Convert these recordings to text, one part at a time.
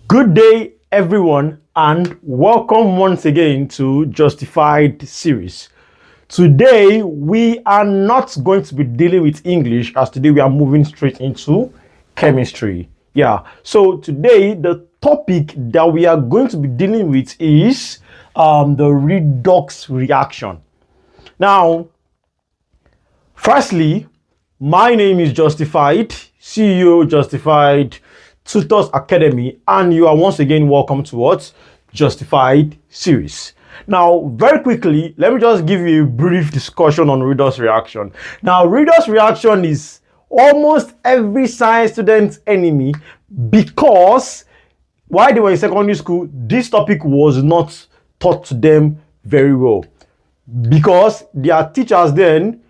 Good day, everyone, and welcome once again to Justified series. Today, we are not going to be dealing with English, as today we are moving straight into chemistry. So today, the topic that we are going to be dealing with is the redox reaction. Now, firstly, my name is Justified, CEO Justified Tutors Academy, and you are once again welcome to what? Justified series. Now, very quickly, let me just give you a brief discussion on redox reaction. Now, redox reaction is almost every science student's enemy because while they were in secondary school, this topic was not taught to them very well because their teachers then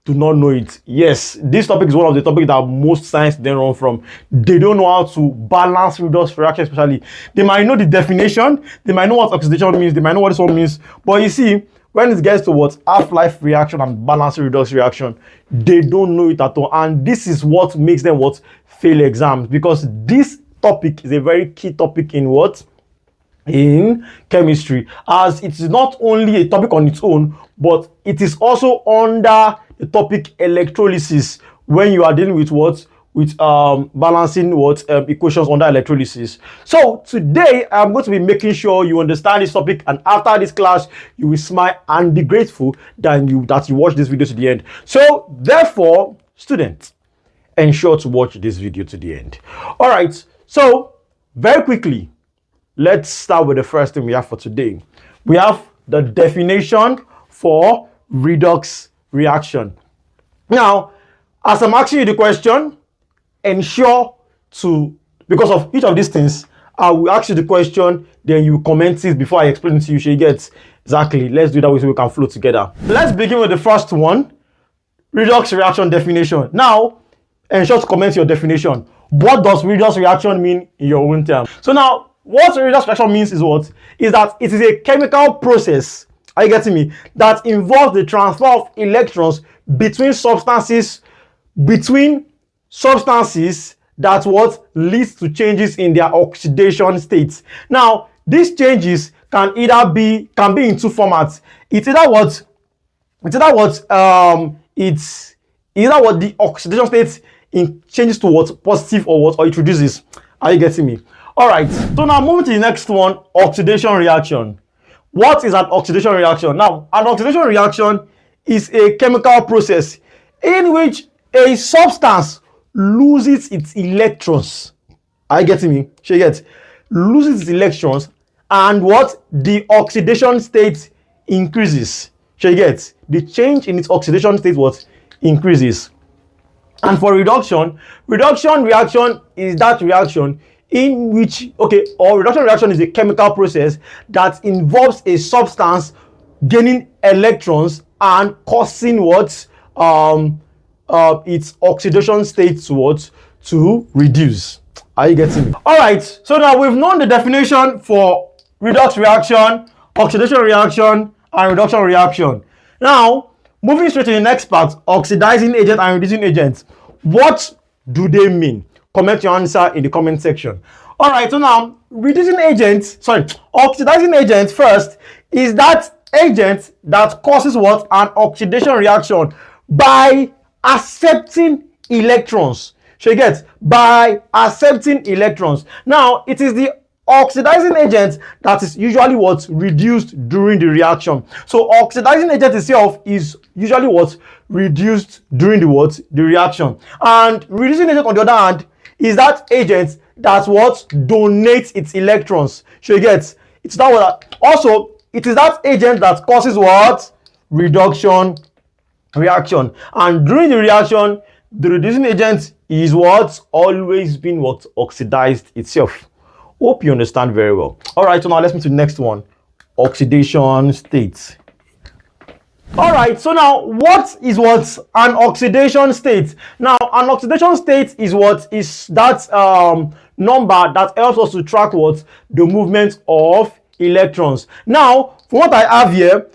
do not know it. Yes, this topic is one of the topics that most science then run from. They don't know how to balance redox reaction, especially. They might know the definition, they might know what oxidation means, they might know what this one means. But you see, when it gets to what half-life reaction and balanced redox reaction, they don't know it at all. And this is what makes them what fail exams, because this topic is a very key topic in what? In chemistry, as it is not only a topic on its own, but it is also under the topic electrolysis when you are dealing with what? With balancing what equations under electrolysis. So today I'm going to be making sure you understand this topic, and after this class you will smile and be grateful that you watch this video to the end. So therefore, students, ensure to watch this video to the end. All right, so very quickly, let's start with the first thing we have for today. We have the definition for redox reaction. Now, as I'm asking you the question, ensure to, because of each of these things, I will ask you the question, then you comment it before I explain it to you. So you get exactly. Let's do that way so we can flow together. Let's begin with the first one, redox reaction definition. Now, ensure to comment your definition. What does redox reaction mean in your own terms? So now, what redox reaction means is what? Is that it is a chemical process, are you getting me, that involves the transfer of electrons between substances that what leads to changes in their oxidation states. Now, these changes can either be in two formats. It's either what the oxidation state changes to what? Positive or what? Or it reduces. Are you getting me? All right, so now moving to the next one, oxidation reaction. What is an oxidation reaction? Now, an oxidation reaction is a chemical process in which a substance loses its electrons. Are you getting me? So you get loses its electrons, and what? The oxidation state increases. So you get the change in its oxidation state what? Increases. And for reduction reaction is that reaction in which, reduction reaction is a chemical process that involves a substance gaining electrons and causing what? Its oxidation state to reduce. Are you getting me? All right, so now we've known the definition for redox reaction, oxidation reaction, and reduction reaction. Now, moving straight to the next part, oxidizing agent and reducing agent. What do they mean? Comment your answer in the comment section. All right, so now oxidizing agent first is that agent that causes what? An oxidation reaction by accepting electrons. So you get by accepting electrons. Now, it is the oxidizing agent that is usually what? Reduced during the reaction. So oxidizing agent itself is usually what? Reduced during the what? The reaction. And reducing agent, on the other hand, is that agent that what? Donates its electrons. So you get, it's that what? Also, it is that agent that causes what? Reduction reaction. And during the reaction, the reducing agent is what? Always been what? Oxidized itself. Hope you understand very well. All right, so now let's move to the next one, oxidation state. All right, so now what is what? An oxidation state. Now, an oxidation state is what? Is that number that helps us to track what? The movement of electrons. Now, from what I have here,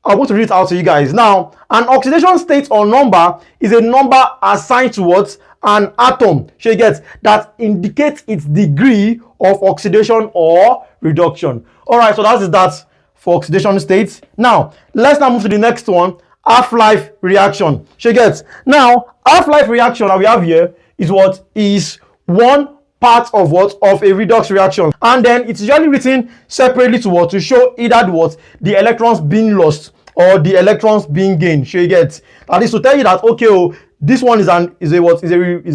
I want to read it out to you guys. Now, an oxidation state or number is a number assigned to what? An atom. So you get that indicates its degree of oxidation or reduction. All right, so that is that for oxidation states. Now, let's now move to the next one, half-life reaction. So you get now half-life reaction that we have here is what is one part of what of a redox reaction, and then it's usually written separately to what to show either what the electrons being lost or the electrons being gained. So you get that is to tell you that okay, oh, this one is a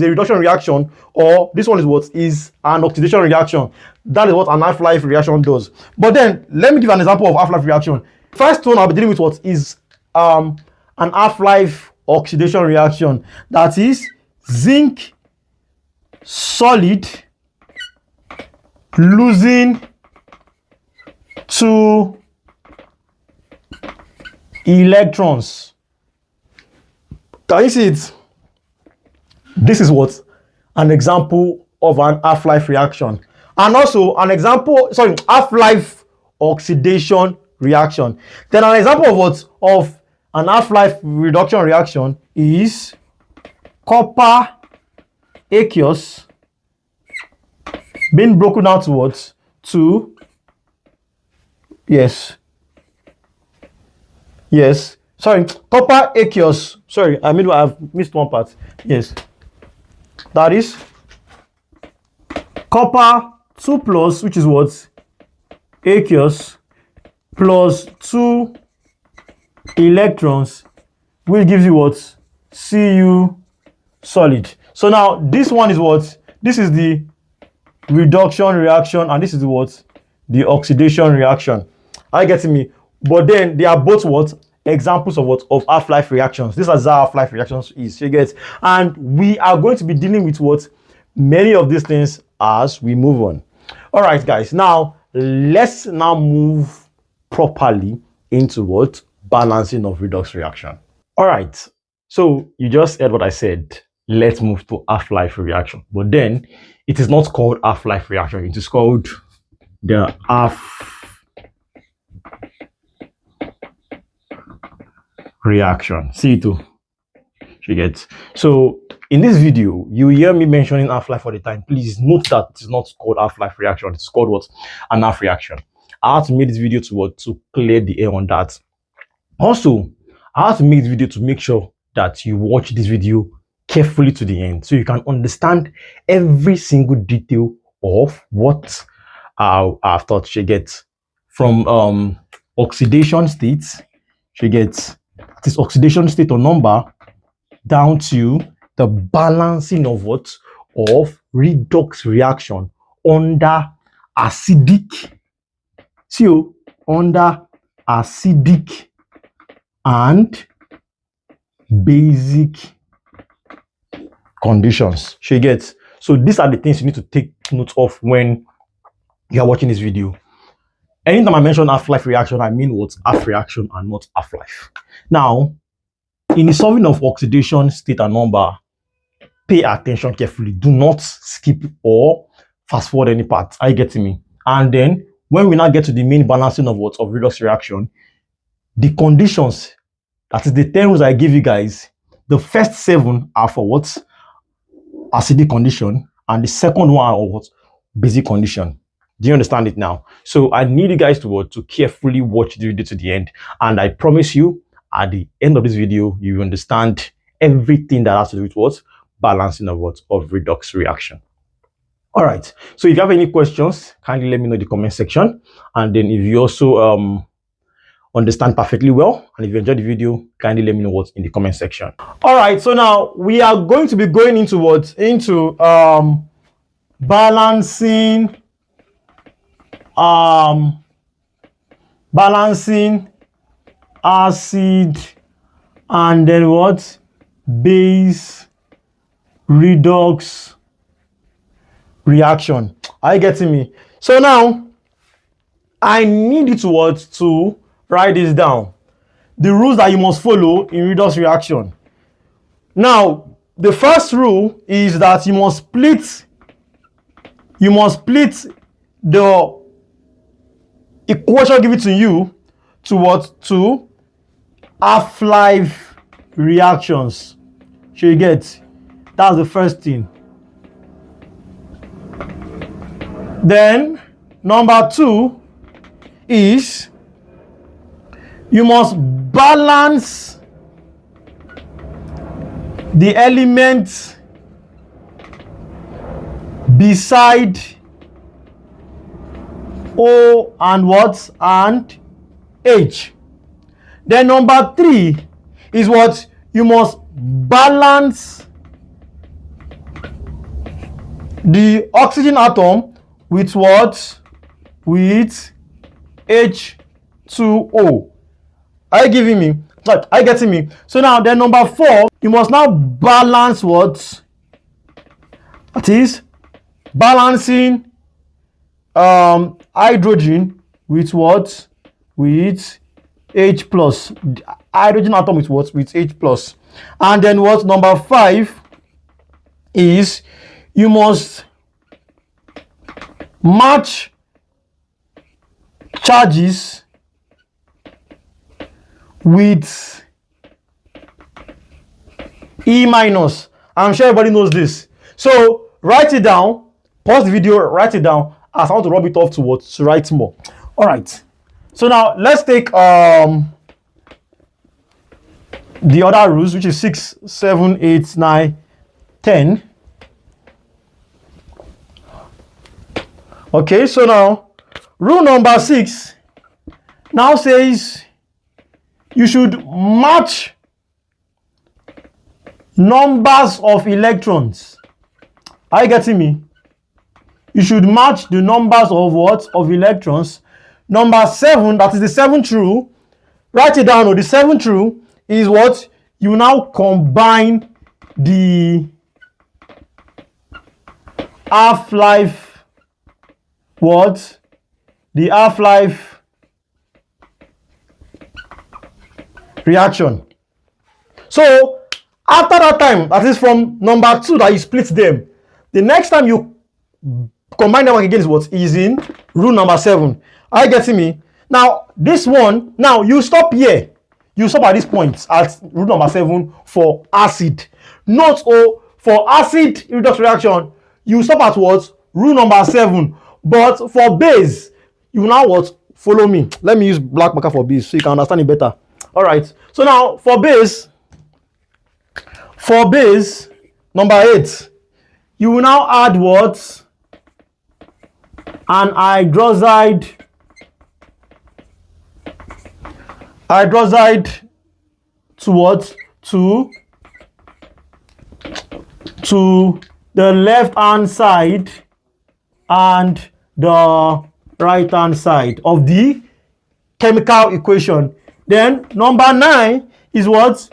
reduction reaction, or this one is what is an oxidation reaction. That is what an half-life reaction does. But then let me give an example of half-life reaction. First one I'll be dealing with what is an half-life oxidation reaction, that is zinc solid losing 2 electrons. Can you see it? This is what an example of an half-life reaction, and also an example, half-life oxidation reaction. Then an example of what of an half-life reduction reaction is copper aqueous being broken down to what? To copper aqueous. I've missed one part. Yes, that is copper 2 plus, which is what? Aqueous plus 2 electrons, which gives you what? Cu solid. So now this one is what? This is the reduction reaction, and this is the what? The oxidation reaction. Are you getting me? But then they are both what? Examples of what? Of half-life reactions. This is how half-life reactions is. You get? And we are going to be dealing with what? Many of these things as we move on. All right, guys. Now let's now move properly into what? Balancing of redox reaction. All right. So you just heard what I said. Let's move to half-life reaction. But then it is not called half-life reaction. It is called the half reaction. See it too. You get. So in this video, you hear me mentioning half-life all the time. Please note that it is not called half-life reaction. It's called what? An half reaction. I had to make this video to what? To clear the air on that. Also, I have to make this video to make sure that you watch this video carefully to the end, so you can understand every single detail of what I've taught. You get from oxidation states, you get this oxidation state or number, down to the balancing of what? Of redox reaction under acidic, under acidic and basic conditions. You get. So these are the things you need to take note of when you are watching this video. Anytime I mention half-life reaction, I mean what? Half reaction and not half-life. Now, in the solving of oxidation state and number, pay attention carefully. Do not skip or fast forward any part. Are you getting me? And then when we now get to the main balancing of what? Of redox reaction, the conditions, that is the 10 rules I give you guys, the first 7 are for what? Acidic condition, and the second one are what? Basic condition. Do you understand it now? So I need you guys to carefully watch the video to the end, and I promise you at the end of this video you will understand everything that has to do with what? Balancing of what? Of redox reaction. All right, so if you have any questions, kindly let me know in the comment section, and then if you also understand perfectly well, and if you enjoyed the video, kindly let me know what in the comment section. All right, so now we are going to be going into what? Into balancing acid and then what? Base redox reaction. Are you getting me? So now I need you to write this down. The rules that you must follow in redox reaction. Now, the first rule is that you must split the equation given to you to what? To half-life reactions. So you get, that's the first thing. Then number 2 is you must balance the elements beside O and what? And H. Then number 3 is what? You must balance the oxygen atom with what? With H2O. Are you giving me? Are you getting me? So now then number 4, you must now balance what? That is balancing hydrogen with what? With H plus. Hydrogen atom with what? With H plus. And then what? Number 5 is you must match charges with E minus. I'm sure everybody knows this. So write it down, pause the video, write it down, as I want to rub it off to what? To write more. All right. So now let's take the other rules, which is 6, 7, 8, 9, 10. Okay, so now rule number 6 now says you should match numbers of electrons. Are you getting me? You should match the numbers of what? Of electrons. Number 7, that is the 7th rule. Write it down. The 7th rule is what? You now combine the half-life what? The half-life reaction. So after that time, that is from number 2 that you split them, the next time you combine them again is what? Is in rule number 7. Are you getting me? Now this one, now you stop here. You stop at this point at rule number 7 for acid. Note for acid redox reaction, you stop at what? Rule number 7. But for base, you now what? Follow me. Let me use black marker for base so you can understand it better. All right. So now for base number 8, you will now add what? An hydroxide to what? To the left hand side and the right hand side of the chemical equation. Then number 9 is what?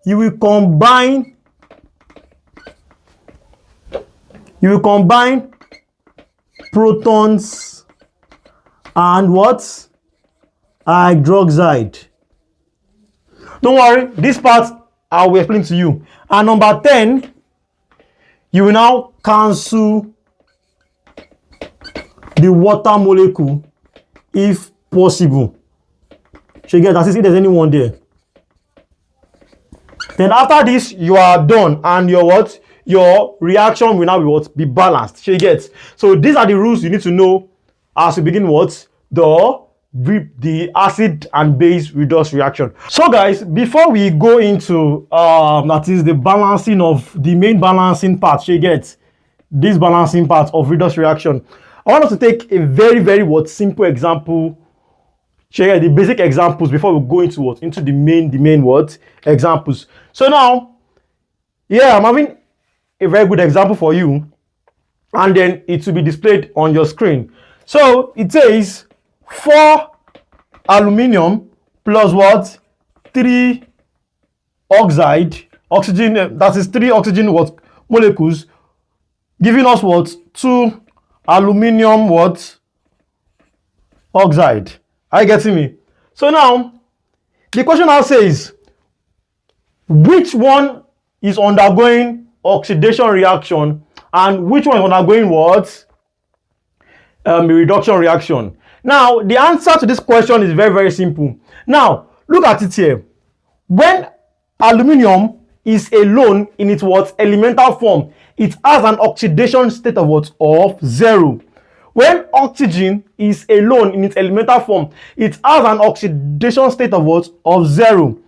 You will combine protons and what? Hydroxide. Don't worry, this part I will explain to you. And number 10, you will now cancel the water molecule if possible. So you get that, if there's anyone there. Then after this, you are done, and your what? Your reaction will now be what? Be balanced. So you get. So these are the rules you need to know as you begin what? The acid and base redox reaction. So guys, before we go into that is the balancing of the main balancing part, so you get this balancing part of redox reaction, I want us to take a very what? Simple example. Share the basic examples before we go into what? Into the main what? Examples. So now, yeah, I'm having a very good example for you, and then it will be displayed on your screen. So it says 4 aluminium plus what? 3 oxygen, that is 3 oxygen what? Molecules, giving us what? 2 aluminium what? Oxide. Are you getting me? So now the question now says, which one is undergoing oxidation reaction and which one is undergoing what? Reduction reaction. Now the answer to this question is very simple. Now look at it here. when aluminium is alone in its what? Elemental form, it has an oxidation state of what? Of 0. When oxygen is alone in its elemental form, it has an oxidation state of what? Of 0.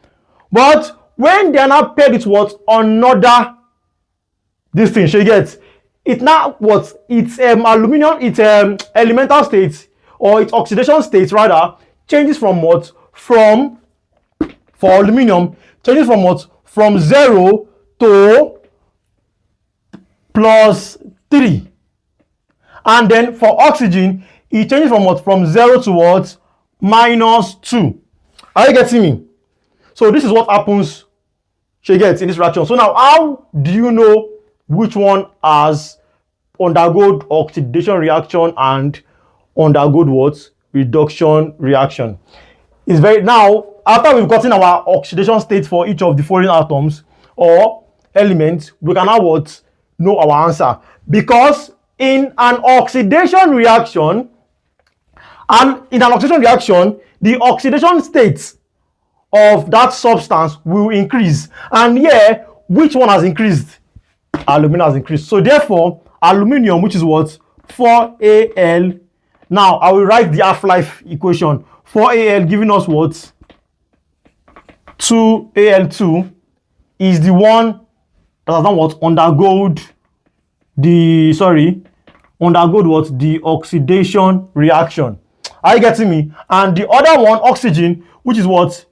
But when they are now paired with what? Another this thing, she gets it now what? Its aluminium, its elemental state or its oxidation state rather changes from what? From for aluminium changes from what? From 0 to +3. And then for oxygen, it changes from what? From 0 to what? -2. Are you getting me? So this is what happens, she gets in this reaction. So now, how do you know which one has undergone oxidation reaction and undergone what? Reduction reaction? It's very now after we've gotten our oxidation state for each of the foreign atoms or elements, we can now what? Know our answer. Because in an oxidation reaction, the oxidation state of that substance will increase. And here, which one has increased? Aluminium has increased. So therefore, aluminium, which is what? 4Al. Now, I will write the half-life equation. 4Al giving us what? 2Al2 is the one that has done what? Undergone what? The oxidation reaction. Are you getting me? And the other one, oxygen, which is what?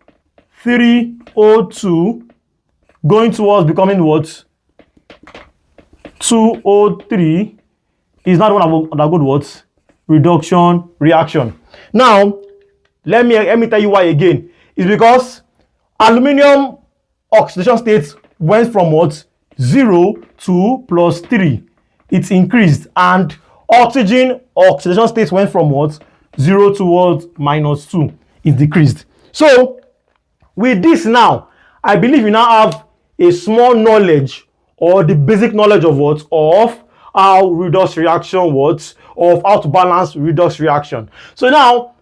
3O2 going towards becoming what? 2O3 is not one of undergone what? Reduction reaction. Now, let me tell you why again. It's because aluminium oxidation state went from what? 0 to +3. It's increased. And oxygen oxidation state went from what? 0 towards -2. It's decreased. So with this now, I believe you now have a small knowledge or the basic knowledge of what? Of how redox reaction works, of how to balance redox reaction. So now,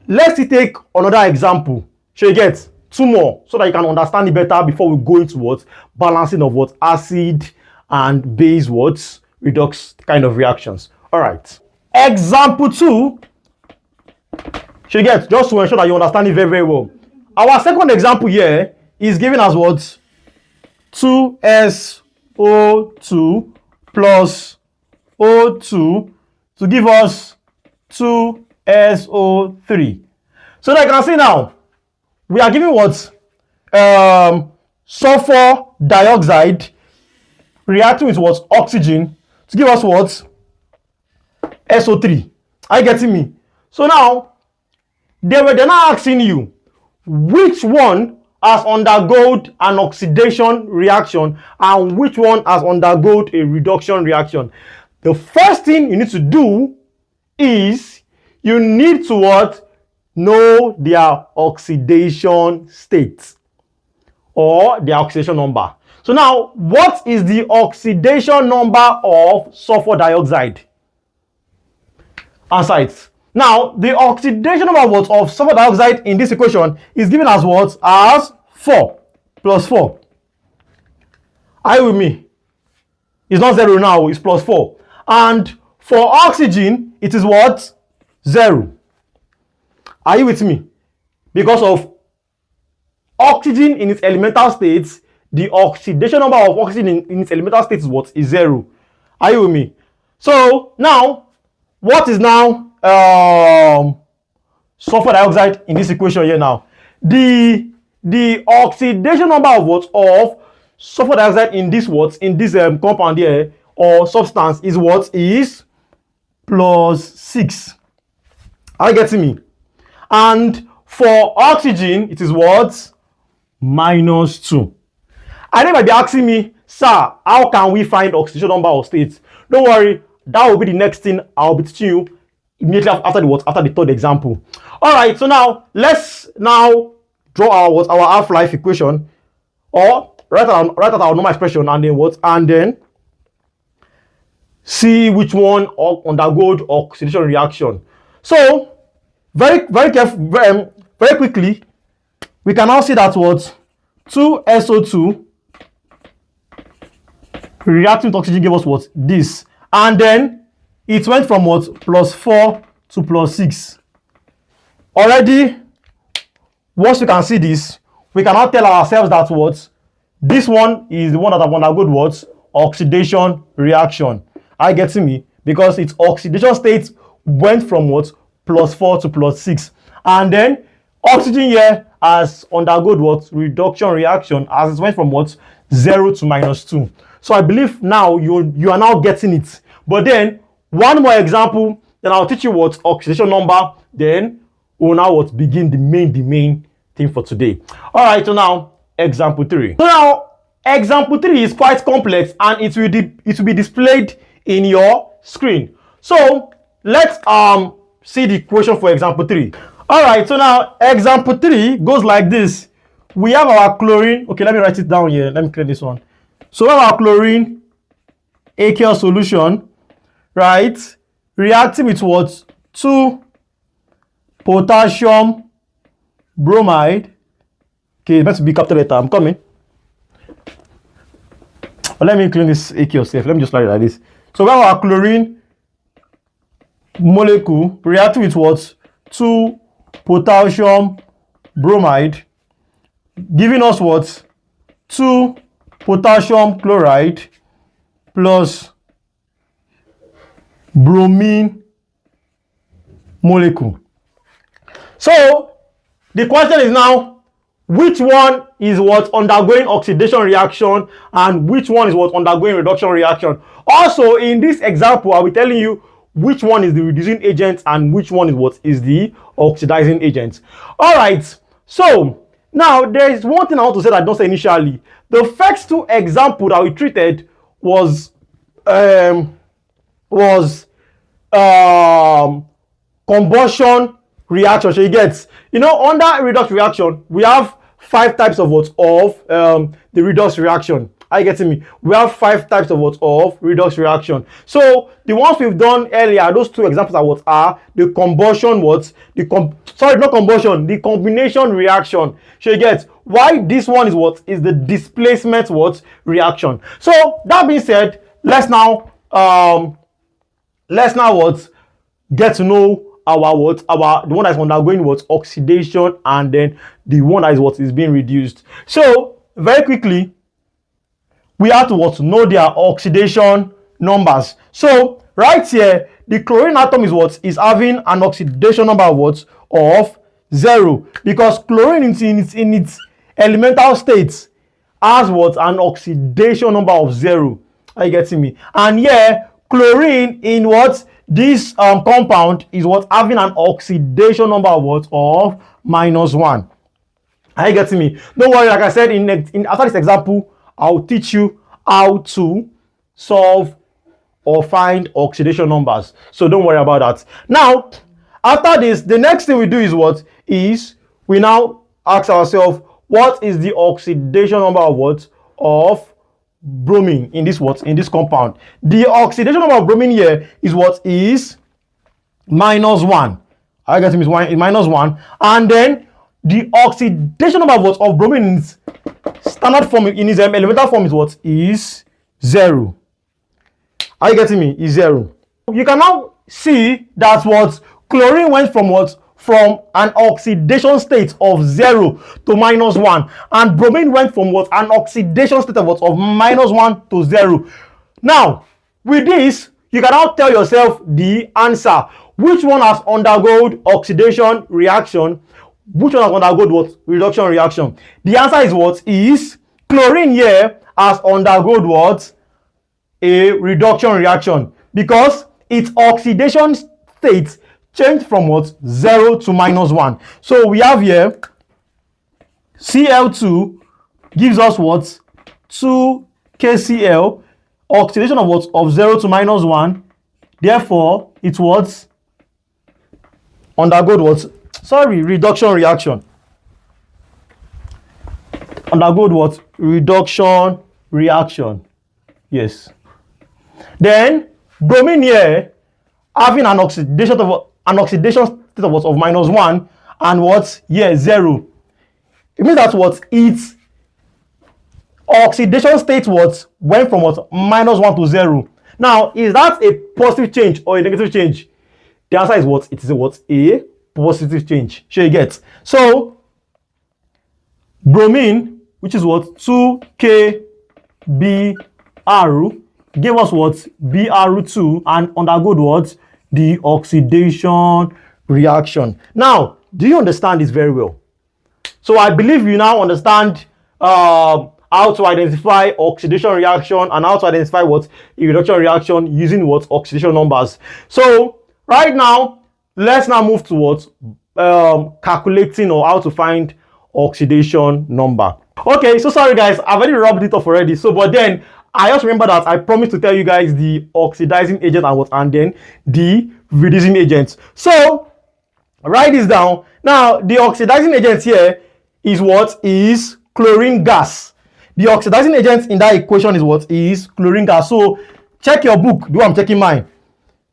let's take another example. So you get 2 more so that you can understand it better before we go into what? Balancing of what? Acid and base what? Redox kind of reactions. All right. Example 2. So you get, just to ensure that you understand it very, very well. Our second example here is giving us what? 2SO2 plus O2 to give us 2SO3. So that you can see now, we are giving what? Sulfur dioxide reacting with what? Oxygen to give us what? SO3. Are you getting me? So now, they're now asking you, which one has undergone an oxidation reaction and which one has undergone a reduction reaction? The first thing you need to do is you need to what? Know their oxidation state or their oxidation number. So now, what is the oxidation number of sulfur dioxide? Answer it. Now, the oxidation number of sulfur dioxide in this equation is given as what? As 4 plus 4. Are you with me? It's not 0 now, it's plus 4. And for oxygen, it is what? 0. Are you with me? Because of oxygen in its elemental states, the oxidation number of oxygen in its elemental state is what? Is 0. Are you with me? So now, what is now sulfur dioxide in this equation here now? The oxidation number of what? Of sulfur dioxide in this what? In this compound here or substance is what? Is +6. Are you getting me? And for oxygen, it is what? -2. And they might be asking me, sir, how can we find oxidation number of states? Don't worry, that will be the next thing I'll be teaching you immediately after the what? After the third example. All right, so now let's now draw our half-life equation, or write out our normal expression, and then what? And then see which one undergoes oxidation reaction. So very careful, very quickly, we can now see that what? 2SO2 reacting with oxygen gave us what? This. And then it went from what? +4 to +6. Already, once we can see this, we can now tell ourselves that what? This one is the one that have undergone what? Oxidation reaction. Are you getting me? Because its oxidation state went from what? +4 to +6. And then oxygen here has undergone what? Reduction reaction, as it went from what? 0 to -2. So I believe now you are now getting it. But then one more example, then I'll teach you what oxidation number, then we'll now what begin the main thing for today. All right, so now example 3. So now example 3 is quite complex and it will be displayed in your screen. So let's see the equation for example 3. All right, so now example 3 goes like this. We have our chlorine. Okay, let me write it down here. Let me clear this one. So we have our chlorine aqueous solution, right? Reacting with what? 2 potassium bromide. Okay, it must be capital letter. I'm coming. But let me clean this aqueous safe. Let me just write it like this. So we have our chlorine molecule reacting with what? 2 potassium bromide, giving us what? 2 potassium chloride plus bromine molecule. So the question is now, which one is what undergoing oxidation reaction and which one is what undergoing reduction reaction? Also in this example, I'll be telling you which one is the reducing agent and which one is what is the oxidizing agent. All right, so now there is one thing I want to say that I don't say initially. The first 2 examples that we treated was combustion reaction. So you get, under redox reaction, we have 5 types of what? Of the redox reaction. Are you getting me? We have 5 types of what? Of redox reaction. So the ones we've done earlier, those 2 examples are what? Are the combustion what? Not combustion, the combination reaction. So you get why this one is what? Is the displacement what? Reaction. So that being said, let's now what? Get to know the one that's undergoing what? Oxidation, and then the one that is what? Is being reduced. So very quickly, we have to what? Know their oxidation numbers. So right here, the chlorine atom is what? Is having an oxidation number of what? Of 0, because chlorine in its elemental states has what? An oxidation number of 0. Are you getting me? And here chlorine in what? This compound is what? Having an oxidation number of what? Of -1. Are you getting me? Don't worry, like I said, after this example, I'll teach you how to solve or find oxidation numbers. So don't worry about that. Now, after this, the next thing we do is what? Is we now ask ourselves, what is the oxidation number of what? Of bromine in this what? In this compound. The oxidation number of bromine here is what? Is -1. I guess it is -1. And then the oxidation number of what? Of bromine in its standard form, in its elemental form, is what? Is 0. Are you getting me? Is 0. You can now see that what? Chlorine went from what? From an oxidation state of 0 to -1, and bromine went from what? An oxidation state of what? Of -1 to 0. Now, with this, you can now tell yourself the answer. Which one has undergone oxidation reaction? Which one has undergone what? Reduction reaction. The answer is what? Is chlorine here has undergone what? A reduction reaction, because its oxidation state changed from what? 0 to -1. So we have here Cl2 gives us what? 2 KCl, oxidation of what? Of 0 to -1. Therefore, it was undergone what? Reduction reaction. Undergone what? Reduction reaction. Yes. Then bromine here having an oxidation state of what? Of -1, and what? Yeah, 0. It means that what? Its Oxidation state what? Went from what? -1 to 0. Now, is that a positive change or a negative change? The answer is what? It is a what? A positive change. Sure you get. So, bromine, which is what? 2Kbr, gave us what? Br2 and undergoed what? The oxidation reaction. Now, do you understand this very well? So I believe you now understand how to identify oxidation reaction and how to identify what? A reduction reaction using what? Oxidation numbers. So right now, let's now move towards calculating or how to find oxidation number. Okay, so sorry guys, I've already rubbed it off already. So but then I just remember that I promised to tell you guys the oxidizing agent and what, and then the reducing agent. So write this down. Now the oxidizing agent here is what? Is chlorine gas. The oxidizing agent in that equation is what? Is chlorine gas. So check your book, do I'm checking mine,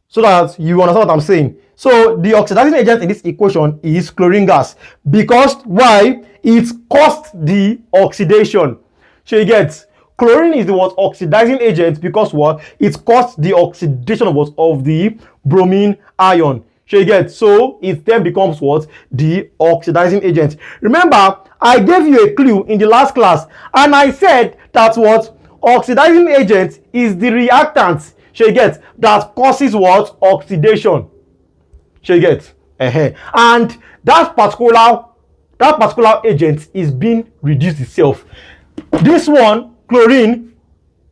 so that you understand what I'm saying. So the oxidizing agent in this equation is chlorine gas, because why? It caused the oxidation. So you get, chlorine is the what? Oxidizing agent, because what? It caused the oxidation of what? Of the bromine ion. So you get, so it then becomes what? The oxidizing agent. Remember, I gave you a clue in the last class, and I said that what? Oxidizing agent is the reactant, so you get, that causes what? Oxidation. So you get, and that particular agent is being reduced itself. This one, chlorine,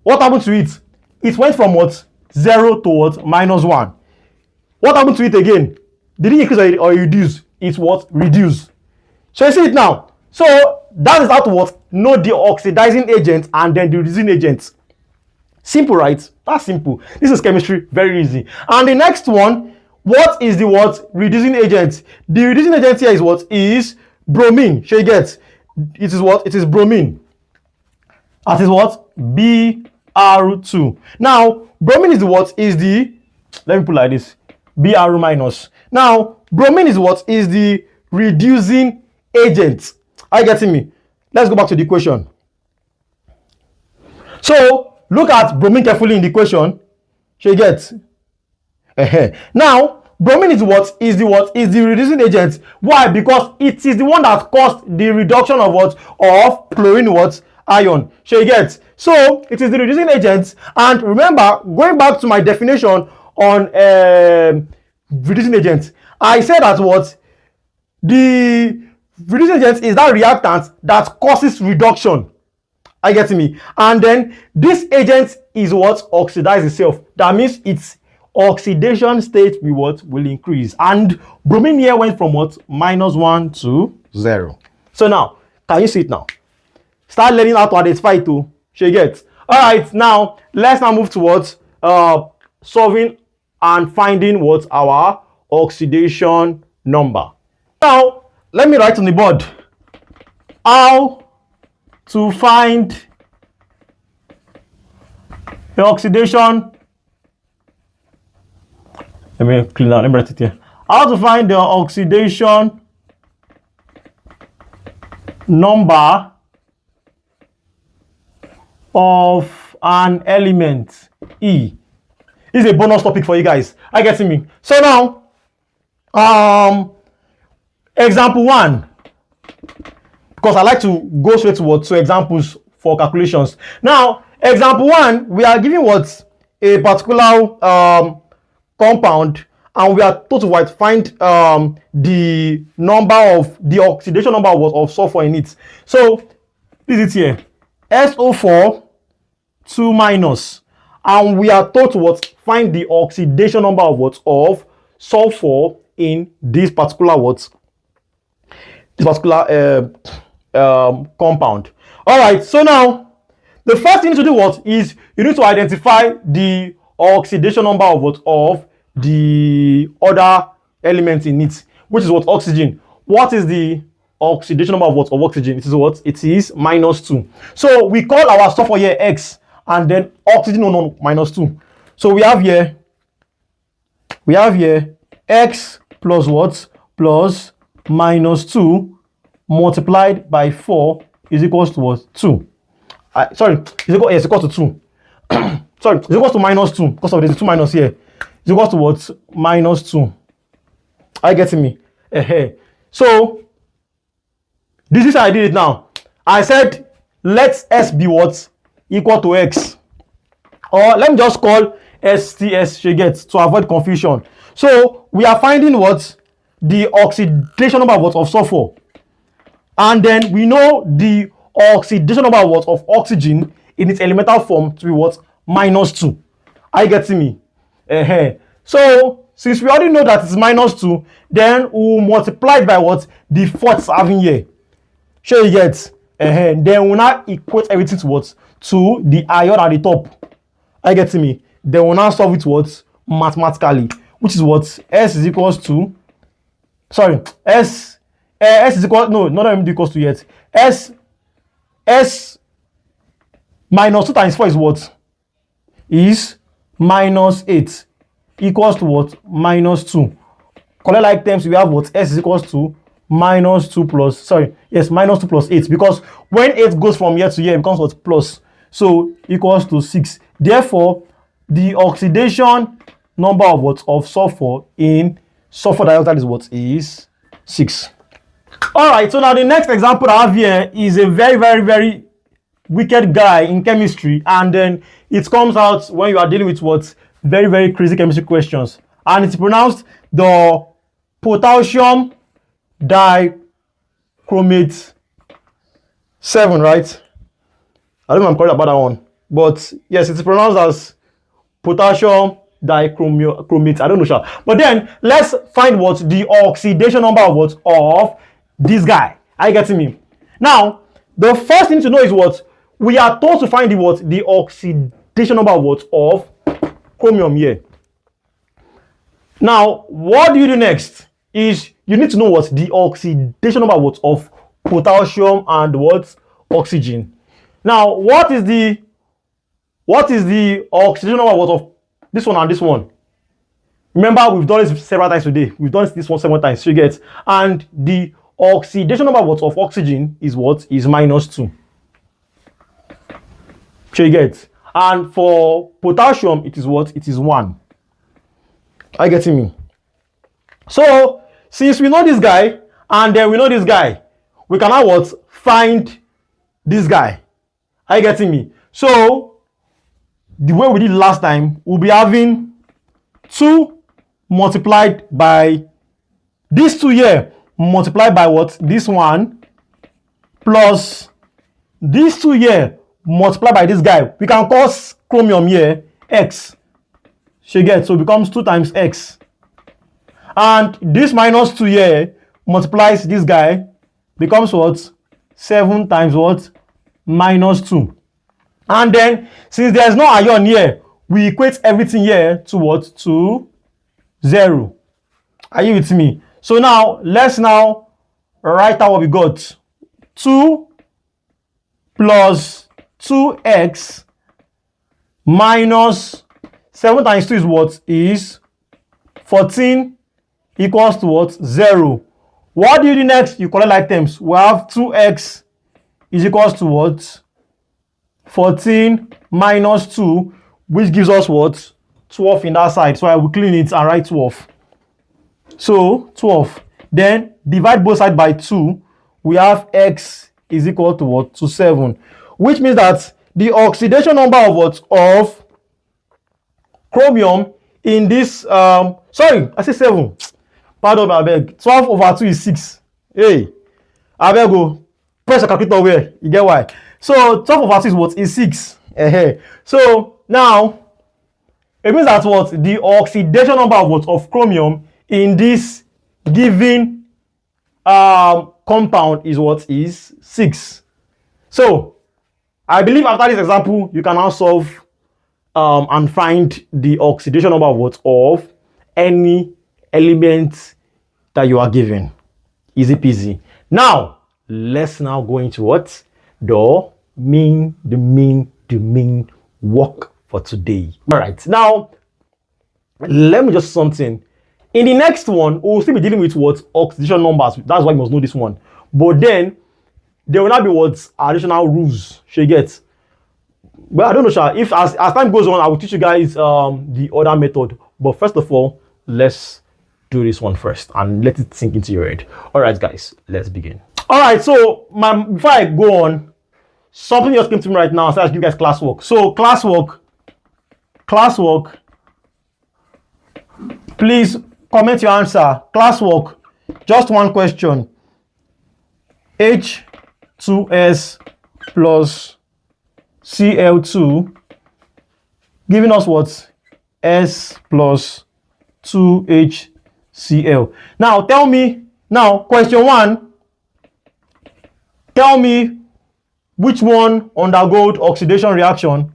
what happened to it? It went from what? 0 to what? -1. What happened to it again? Did it increase or reduce? It's what? Reduce. So you see it now. So that is how to what? Know the oxidizing agent and then the reducing agent. Simple, right? That's simple. This is chemistry, very easy. And the next one, what is the what? Reducing agent. The reducing agent here is what? Is bromine. So you get, it is what? It is bromine. That is what? Br2. Now, bromine is what? Is the, let me put like this, Br minus. Now, bromine is what? Is the reducing agent. Are you getting me? Let's go back to the equation. So, look at bromine carefully in the equation. So you get, now, bromine is what? Is the what? Is the reducing agent. Why? Because it is the one that caused the reduction of what? Of chlorine what? Ion. So you get, so it is the reducing agent. And remember, going back to my definition on reducing agent, I said that what? The reducing agent is that reactant that causes reduction. Are you getting me? And then this agent is what? Oxidize itself. That means its oxidation state will what? Will increase. And bromine here went from what? -1 to 0. So now, can you see it now? Start learning how to identify it too. So you get. Alright, now let's now move towards solving and finding what? Our oxidation number. Now, let me write on the board how to find the oxidation. Let me clean out, let me write it here. How to find the oxidation number of an element E. This is a bonus topic for you guys. Are you getting me? So now, example 1, because I like to go straight to examples for calculations. Now, example 1, we are given what? A particular compound, and we are told to find the number of the oxidation number of sulfur in it. So this is it here, SO4 2 minus, and we are told to find the oxidation number of of sulfur in this particular compound. All right, so now the first thing to do is you need to identify the oxidation number of of the other elements in it, which is oxygen. What is the oxidation number of oxygen? It is it is -2. So we call our sulfur here X, and then oxygen -2. So we have here X plus plus -2 multiplied by 4 is equals to 2. Sorry, it's equal to 2. Sorry, it's equal to minus 2 because of the 2 minus here. It's equal to what? Minus 2. Are you getting me? So this is how I did it now. I said let S be what? Equal to X. Or let me just call STS you get to avoid confusion. So we are finding what? The oxidation number of sulfur. And then we know the oxidation number of oxygen in its elemental form to be what? Minus 2. Are you getting me? So since we already know that it's minus 2, then we'll multiply it by what? The fourth having here. Sure you get? Then we'll now equate everything to what? To the ion at the top. Are you getting me? Then we'll now solve it what? Mathematically. Which is what? S is equals to, sorry, S is equal, no, not even equals to yet. S minus 2 times 4 is what? Is minus 8 equals to what? Minus 2. Collect like terms, we have what? S is equals to minus 2 plus, sorry, yes, minus 2 plus 8. Because when 8 goes from here to here, it becomes what? Plus. So equals to 6. Therefore, the oxidation number of what? Of sulfur in sulfur dioxide is what? Is 6. Alright, so now the next example I have here is a very wicked guy in chemistry, and then it comes out when you are dealing with what? Very crazy chemistry questions. And it's pronounced the potassium dichromate 7, right? I don't know if I'm correct about that one. But yes, it's pronounced as potassium dichromate. I don't know, sure. But then let's find what? The oxidation number of what? Of this guy. Are you getting me? Now, the first thing to know is what? We are told to find the what? The oxidation number of what? Of chromium here. Now, what do you do next? Is you need to know what? The oxidation number what? Of potassium and what? Oxygen. Now, what is the oxidation number what? Of this one and this one? Remember, we've done this several times today. We've done this one several times. So you get, and the oxidation number what? Of oxygen is what? Is minus 2. So you get, and for potassium it is what? It is 1. Are you getting me? So since we know this guy and then we know this guy, we can now what? Find this guy. Are you getting me? So the way we did last time, we'll be having 2 multiplied by this 2 here multiplied by what? This one plus this 2 here multiplied by this guy. We can call chromium here X. So you get, so it becomes 2 times X. And this minus 2 here multiplies this guy, becomes what? 7 times what? Minus 2. And then, since there's no ion here, we equate everything here to what? To 0. Are you with me? So now, let's now write out what we got. 2 plus 2x minus 7 times 2 is what? Is 14 equals to what? 0. What do you do next? You collect like terms. We have 2x is equals to what? 14 minus 2, which gives us what? 12 in that side. So I will clean it and write 12. So 12. Then divide both sides by 2. We have x is equal to what? To 7. Which means that the oxidation number of what? Of chromium in this, sorry, I say 7. Pardon me, I beg. 12 over 2 is 6. Hey, I beg go. Press a calculator where? You get why? So 12 over 2 is what? Is 6. So now, it means that what? The oxidation number of what? Of chromium in this given compound is what? Is 6. So, I believe after this example, you can now solve and find the oxidation number of what? Of any element that you are given. Easy peasy. Now, let's now go into what? The main work for today. All right. Now, let me just something. In the next one, we'll still be dealing with what? Oxidation numbers. That's why you must know this one. But then, there will not be what? Additional rules. She gets. Well, I don't know, Sha. If as time goes on, I will teach you guys the other method. But first of all, let's do this one first and let it sink into your head. All right, guys, let's begin. All right, so before I go on, something just came to me right now, so I'll give you guys classwork. So classwork, please comment your answer. Classwork, just one question. H2S plus Cl2 giving us what? S plus 2HCl. Now tell me, question 1, tell me which one undergoes oxidation reaction,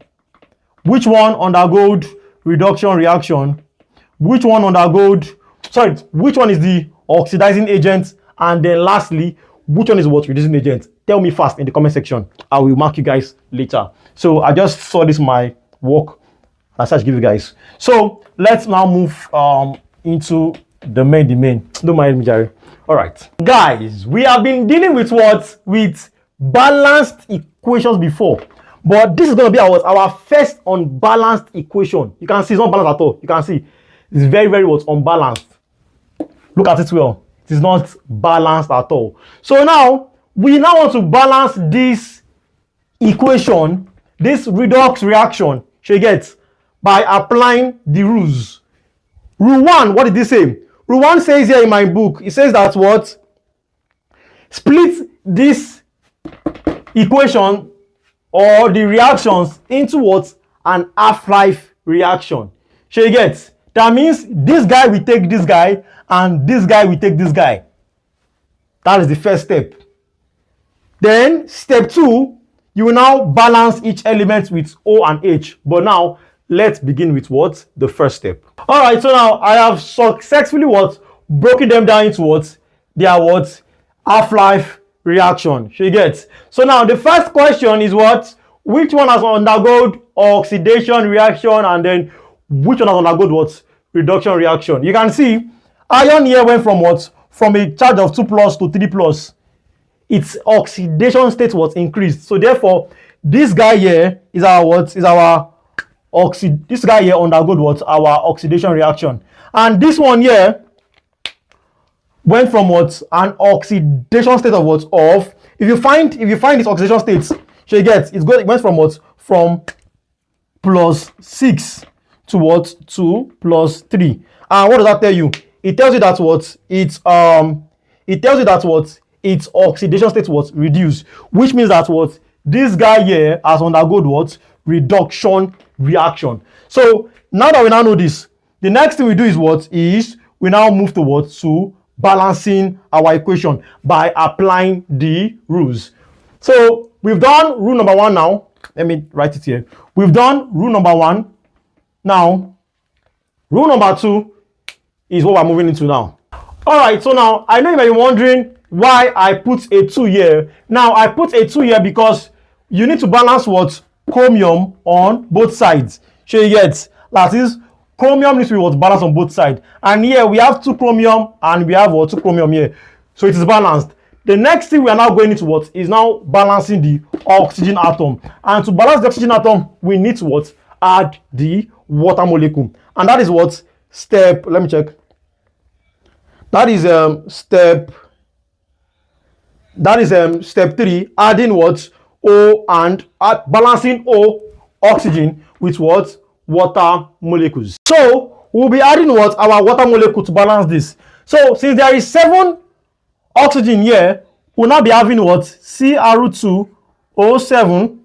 which one undergoes reduction reaction, which one is the oxidizing agent, and then lastly, which one is what reducing agent? Tell me fast in the comment section. I will mark you guys later. So I just saw this my work. I said to give you guys. So let's now move into the main. Don't mind me, Jerry. All right, guys, we have been dealing with what? With balanced equations before, but this is going to be our first unbalanced equation. You can see it's not balanced at all. You can see it's very, very what? Unbalanced. Look at it well. It is not balanced at all. So now we want to balance this equation, this redox reaction, you get, by applying the rules. Rule 1, what did this say? Rule 1 says here in my book, it says that what? Split this equation or the reactions into what? An half-life reaction. You get? That means this guy will take this guy and this guy will take this guy. That is the first step. Then step 2, you will now balance each element with O and H. But now let's begin with what? The first step. All right, so now I have successfully what? Broken them down into what? They are what? Half-life reaction. You get? So now the first question is what? Which one has undergone oxidation reaction, and then which one has undergone what? Reduction reaction. You can see iron here went from what? From a charge of 2 plus to 3 plus. Its oxidation state was increased. So therefore, this guy here is our what? Is our this guy here undergoed what? Our oxidation reaction. And this one here went from what? An oxidation state of what? Of, if you find its oxidation states, so you get, it went from what? From plus 6 to what? 2 plus 3. And what does that tell you? It tells you that what? It tells you that what? Its oxidation state was reduced, which means that what? This guy here has undergone what? Reduction reaction. So now that we now know this, the next thing we do is what? Is we now move towards to balancing our equation by applying the rules. So we've done rule number 1 now. Let me write it here. We've done rule number 1. Now, rule number 2 is what we're moving into now. All right, so now I know you may be wondering why I put a 2 here. Now I put a 2 here because you need to balance what? Chromium on both sides. So you get, that is, chromium needs to be what? Balanced on both sides. And here we have 2 chromium and we have what? 2 chromium here. So it is balanced. The next thing we are now going into what? Is now balancing the oxygen atom. And to balance the oxygen atom, we need to what? Add the water molecule. And that is what? Step, let me check. That is step 3, adding what? O and balancing O oxygen with what? Water molecules. So we'll be adding what? Our water molecule to balance this. So since there is 7 oxygen here, we'll now be having what? Cr2O7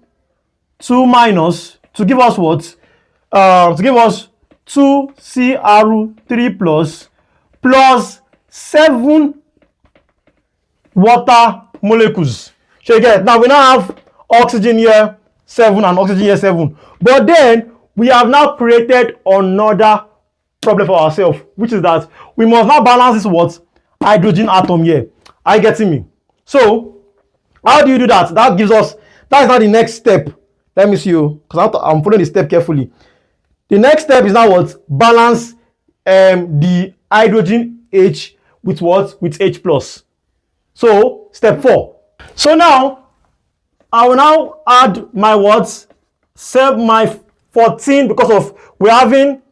2 minus to give us what? To give us 2 Cr3 plus 7 water molecules. So you get, now we now have oxygen here 7 and oxygen here 7. But then we have now created another problem for ourselves, which is that we must now balance this what? Hydrogen atom here. Are you getting me? So how do you do that? That gives us, that is now the next step. Let me see you, because I'm following the step carefully. The next step is now what? Balance the hydrogen H with what? With H plus. So step 4. So now I will now add my what? my 14, because of we're having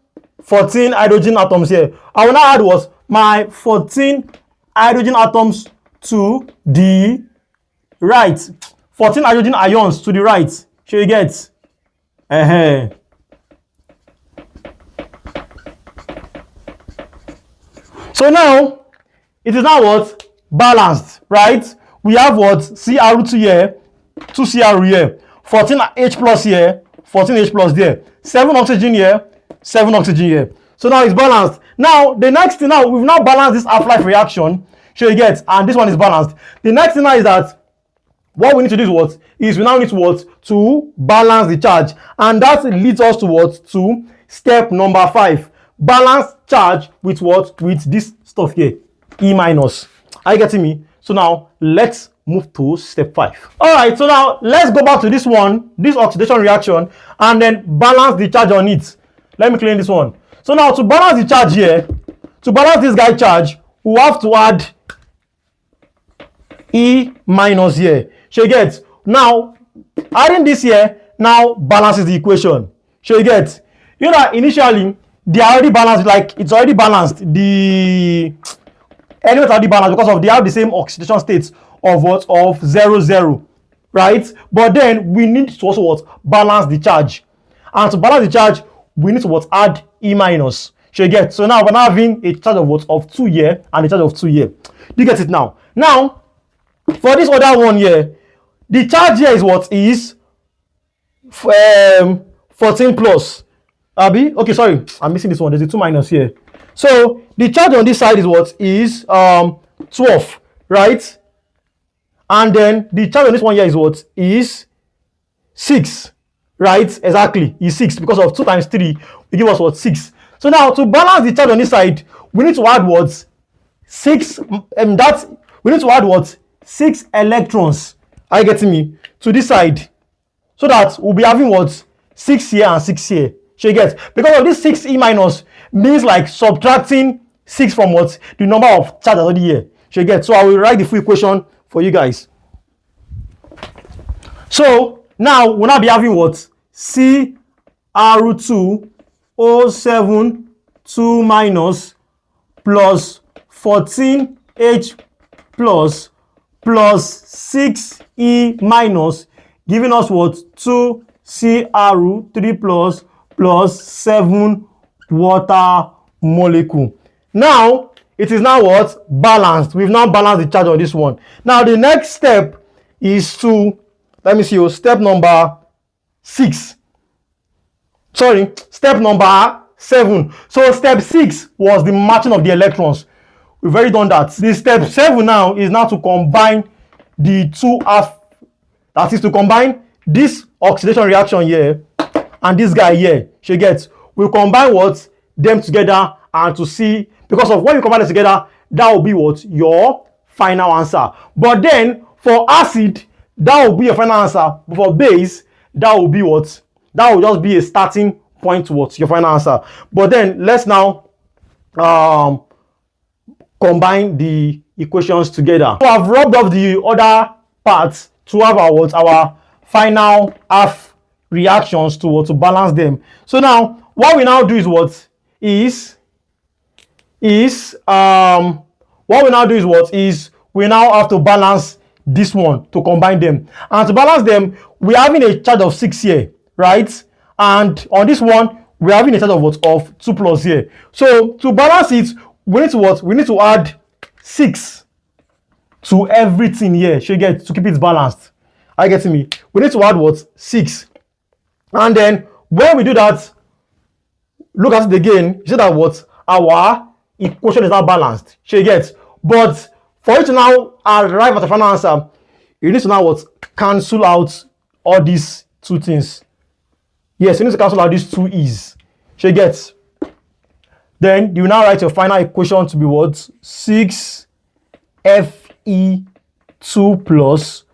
14 hydrogen atoms here. I will now add what? My 14 hydrogen atoms to the right. 14 hydrogen ions to the right. Shall you get? So now, it is now what? Balanced, right? We have what? Cr2 here, 2 Cr here, 14 H plus here, 14 H plus there, 7 oxygen here, 7 oxygen here. So now it's balanced. Now, the next thing now, we've now balanced this half-life reaction. Shall you get? And this one is balanced. The next thing now is that what we need to do is what? Is we now need to what? To balance the charge. And that leads us to what? To step number 5. Balance charge with what? With this stuff here. E minus. Are you getting me? So now let's move to step 5. Alright, so now let's go back to this one, this oxidation reaction, and then balance the charge on it. Let me clean this one. So now to balance the charge here, to balance this guy charge, we have to add E minus here. Shall you get? Now, adding this here now balances the equation. Shall you get? You know, initially, they are already balanced, like it's already balanced. The elements are already balanced because of they have the same oxidation states of what? Of 0, 0, right? But then we need to also what? Balance the charge. And to balance the charge, we need to what? Add E minus. Shall you get? So now we're now having a charge of what? Of 2 here and a charge of 2 here. You get it now? Now, for this other one here, the charge here is what? Is 14 plus. Abi? Okay, sorry. I'm missing this one. There's a 2 minus here. So the charge on this side is what? Is 12, right? And then the charge on this one here is what? Is 6, right? Exactly. Is 6 because of 2 times 3 will give us what? 6. So now to balance the charge on this side, we need to add what? 6. We need to add what? 6 electrons. Are you getting me? To this side. So that we'll be having what? 6 here and 6 here. Shall you get? Because of this 6 E minus means like subtracting 6 from what? The number of charge already here. Shall you get? So I will write the full equation for you guys. So now we'll now be having what? Cr2O7 2 minus plus 14H plus 6E minus, giving us what? 2Cr3 plus 7 water molecule. Now it is now what? Balanced. We've now balanced the charge on this one. Now the next step is to, let me see, step number 6. Sorry, step number 7. So step 6 was the matching of the electrons. We've already done that. The step 7 now is now to combine the two half, that is to combine this oxidation reaction here and this guy here. She gets, we'll combine what? Them together and to see, because of when you combine them together, that will be what? Your final answer. But then for acid, that will be your final answer. But for base, that will be what? That will just be a starting point towards your final answer. But then let's now combine the equations together. So I've rubbed off the other parts to have our final half reactions to balance them. So now what we now do is what is we now have to balance this one to combine them. And to balance them, we're having a charge of 6 here, right? And on this one, we're having a charge of what? Of 2 plus here. So to balance it, we need to what? We need to add 6 to everything here. Should get to keep it balanced. Are you getting me? We need to add what? 6. And then when we do that, look at it again. You see that what? Our equation is now balanced. Should get? But for you to now arrive at the final answer, you need to now what? Cancel out all these two things. Yes, you need to cancel out these two E's. Should get? Then you now write your final equation to be what? 6Fe2 plus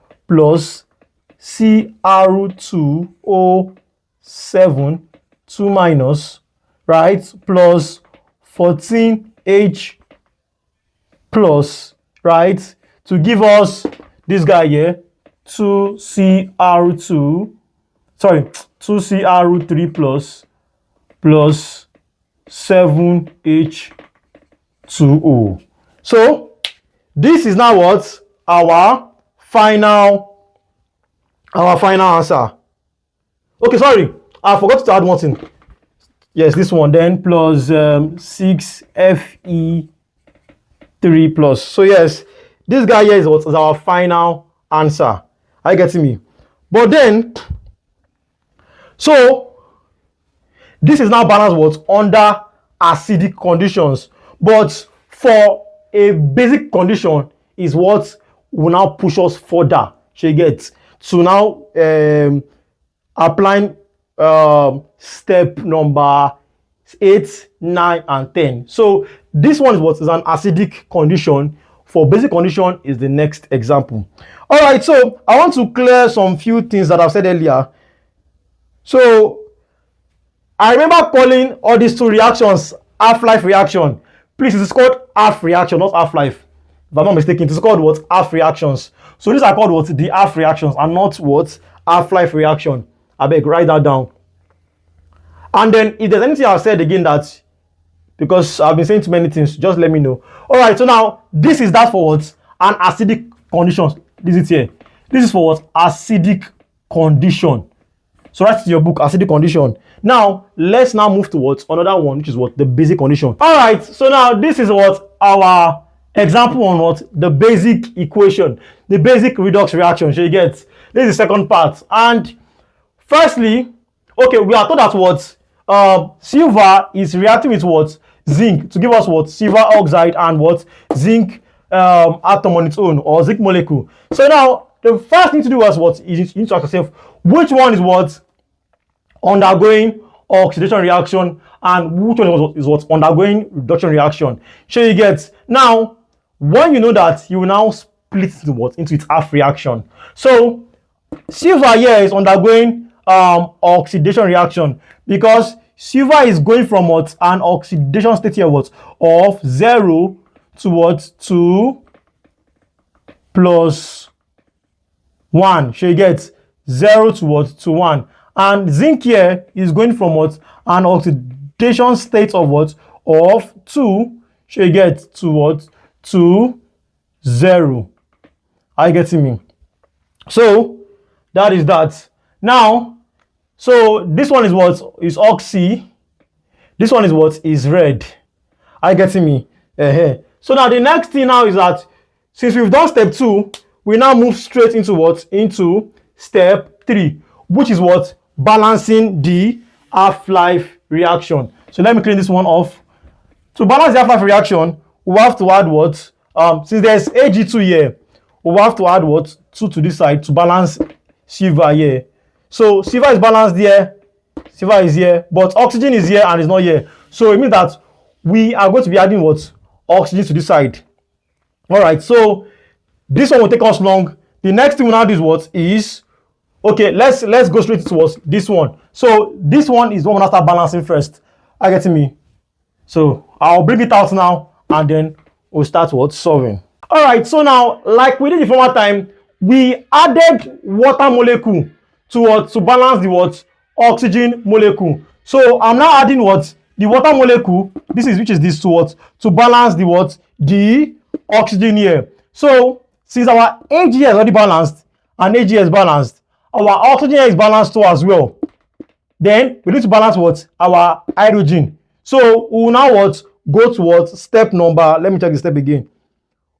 Cr2O7 2 minus, right? Plus 14H plus, right? To give us this guy here, 2Cr2, sorry, 2Cr root 3 plus 7H2O. So this is now what our final answer. Okay, sorry, I forgot to add one thing. Yes, this one then plus 6Fe3 plus. So yes, this guy here is what is our final answer. Are you getting me? But then, so this is now balanced what under acidic conditions. But for a basic condition is what will now push us further. So you get to now applying step number 8, 9, and 10. So this one is what is an acidic condition. For basic condition is the next example. All right, so I want to clear some few things that I've said earlier. So I remember calling all these two reactions half-life reaction. Please, it's called half reaction, not half-life. If I'm not mistaken, it's called what? Half reactions. So these are called what? The half reactions and not what? Half-life reaction. I beg, write that down. And then if there's anything I've said again that, because I've been saying too many things, just let me know. All right, so now this is that for what? An acidic condition. This is here. This is for what? Acidic condition. So write in your book, acidic condition. Now, let's now move towards another one, which is what? The basic condition. All right, so now this is what our example on what? The basic equation, the basic redox reaction. So you get, this is the second part. And firstly, okay, we are told that what? Silver is reacting with what? Zinc to give us what? Silver oxide and what? Zinc atom on its own, or zinc molecule. So now, the first thing to do is what? Is you need to ask yourself, which one is what? Undergoing oxidation reaction, and which one is what? Undergoing reduction reaction. So you get, now when you know that, you will now split it into what? Into its half reaction. So silver here is undergoing oxidation reaction, because silver is going from what? An oxidation state here what? Of 0 to what? 2 plus 1. So you get 0 to what? To 1. And zinc here is going from what? An oxidation state of what? Of 2. So you get to what? To 0. Are you getting me? So that is that. Now, so this one is what? Is oxy. This one is what? Is red. Are you getting me? So now the next thing now is that since we've done step 2, we now move straight into what? Into step 3, which is what? Balancing the half-life reaction. So let me clean this one off. To balance the half-life reaction, we have to add what? Since there's Ag2 here, we have to add what? 2 to this side to balance silver here. So silver is balanced here, silver is here, but oxygen is here and is not here. So it means that we are going to be adding what? Oxygen to this side. All right, so this one will take us long. The next thing we now do is what? Is, okay, let's go straight towards this one. So this one is what we'll start balancing first. Are you getting me? So I'll bring it out now and then we'll start what? Solving. All right, so now, like we did the former time, we added water molecule to what? To balance the what? Oxygen molecule. So I'm now adding what? The water molecule, which is this to what? To balance the what? The oxygen here. So since our Ag is already balanced and Ag is balanced, our oxygen is balanced too as well. Then we need to balance what? Our hydrogen. So we will now what? Go to what? Step number, let me check the step again.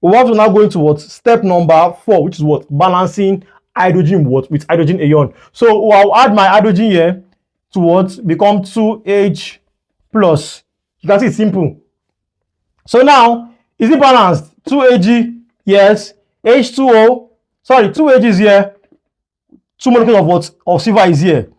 We have to now go into what? Step number 4, which is what? Balancing hydrogen what? With hydrogen ion. So I'll add my hydrogen here to what? Become 2H plus. You can see it's simple. So now, is it balanced? 2Ag, yes. H2O, sorry, 2Ag is here. 2 molecules of what? Of silver is here.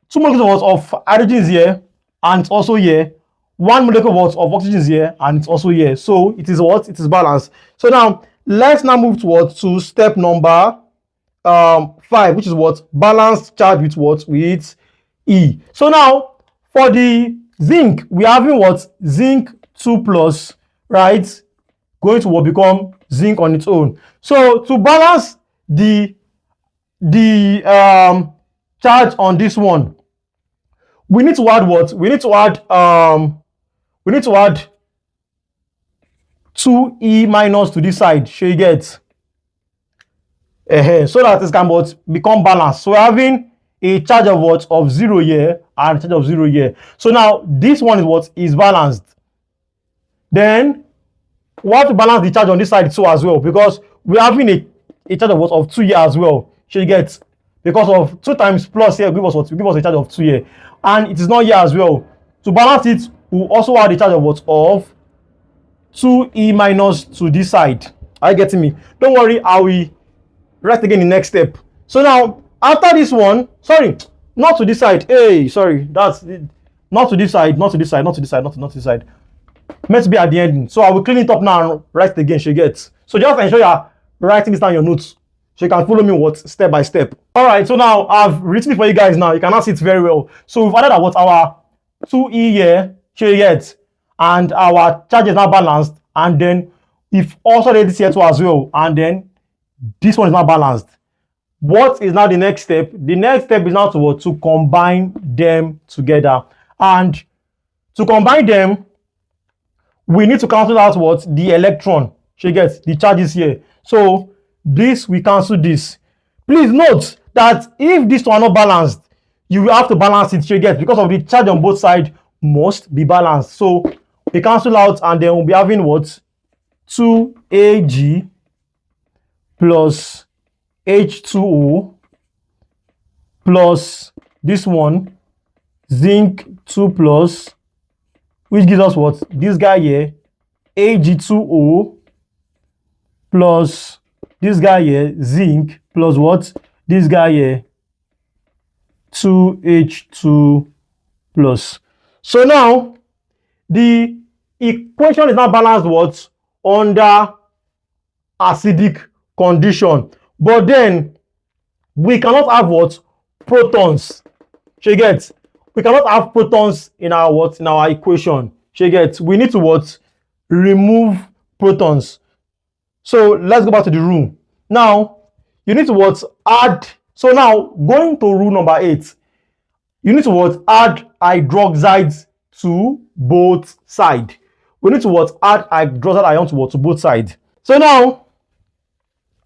2 molecules of hydrogen is here, and it's also here. 1 molecule of oxygen is here, and it's also here. So it is what? It is balanced. So now, let's now move towards to step number 5, which is what? Balanced charge with what? With E. So now, for the zinc, we are having what? Zinc 2 plus, right? Going to what? Become zinc on its own. So to balance the charge on this one, we need to add what? We need to add 2e minus to this side. So you get so that it can become balanced. So we're having a charge of what? Of 0 here and a charge of 0 here. So now this one is what? Is balanced. Then we have to balance the charge on this side too as well, because we're having a charge of what? Of 2 here as well. So you get, because of 2 times plus here give us what? Give us a charge of 2 here, and it is not here as well. To balance it, we'll also add the charge of what? Of 2e minus to this side. Are you getting me? Don't worry, I will write again the next step. So now after this one, sorry, not to this side. Hey, sorry, that's not to this side, not to this side, not to this side, not to this side. Meant to be at the ending. So I will clean it up now and write it again. So you get. So just ensure you are writing this down in your notes, so you can follow me what? Step by step. All right. So now I've written it for you guys. Now you can now see it very well. So we've added our 2e here. So you get, and our charge is now balanced. And then we've also did this here too as well. And then this one is now balanced. What is now the next step? The next step is now to what? To combine them together. And to combine them, we need to cancel out what? The electron. She gets the charges here. So this, we cancel this. Please note that if these two are not balanced, you will have to balance it. She gets, because of the charge on both sides must be balanced. So we cancel out, and then we'll be having what? 2Ag plus H2O plus this one, zinc 2 plus, which gives us what? This guy here, Ag2O plus this guy here, zinc, plus what? This guy here, 2H2 plus. So now the equation is now balanced what? Under acidic condition. But then we cannot have what? Protons. She gets. We cannot have protons in our what? In our equation. She gets. We need to what? Remove protons. So let's go back to the rule. Now you need to what? Add. So now going to rule number 8, you need to what? Add hydroxides to both sides. We need to what? Add hydroxide ion to what? To both sides. So now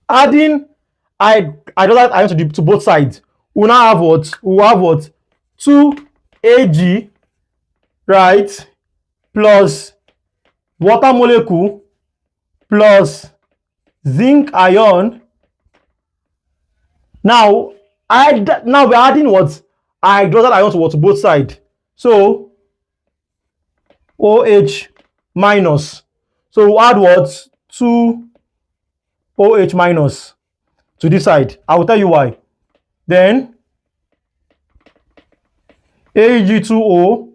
adding hydroxide ion to both sides, we now have what? We will have what? 2Ag, right, plus water molecule plus zinc ion. Now we're adding what? Hydroxide ion to what? To both sides. So OH minus. So we'll add what? 2OH minus to this side. I will tell you why. Then Ag2O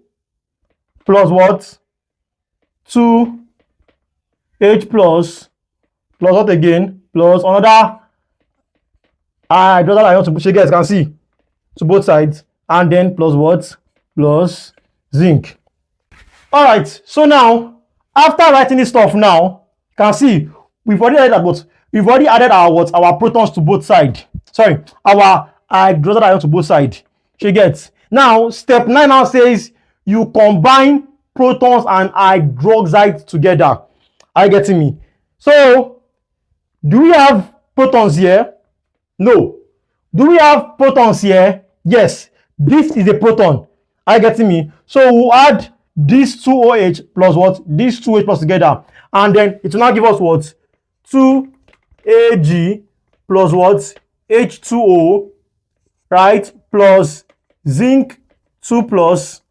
plus what? 2H plus what again? Plus another hydroxide ion to, you guys can see, to both sides, and then plus what? Plus zinc. All right. So now after writing this stuff, now you can see we've already added what? We've already added our what? Our protons to both sides. Sorry, our hydroxide ion to both sides. She gets. Now step 9 now says you combine protons and hydroxides together. Are you getting me? So do we have protons here? No. Do we have protons here? Yes. This is a proton. Are you getting me? So we'll add this 2OH plus what? This 2H plus together. And then it will now give us what? 2Ag plus what? H2O, right? Plus zinc 2 plus,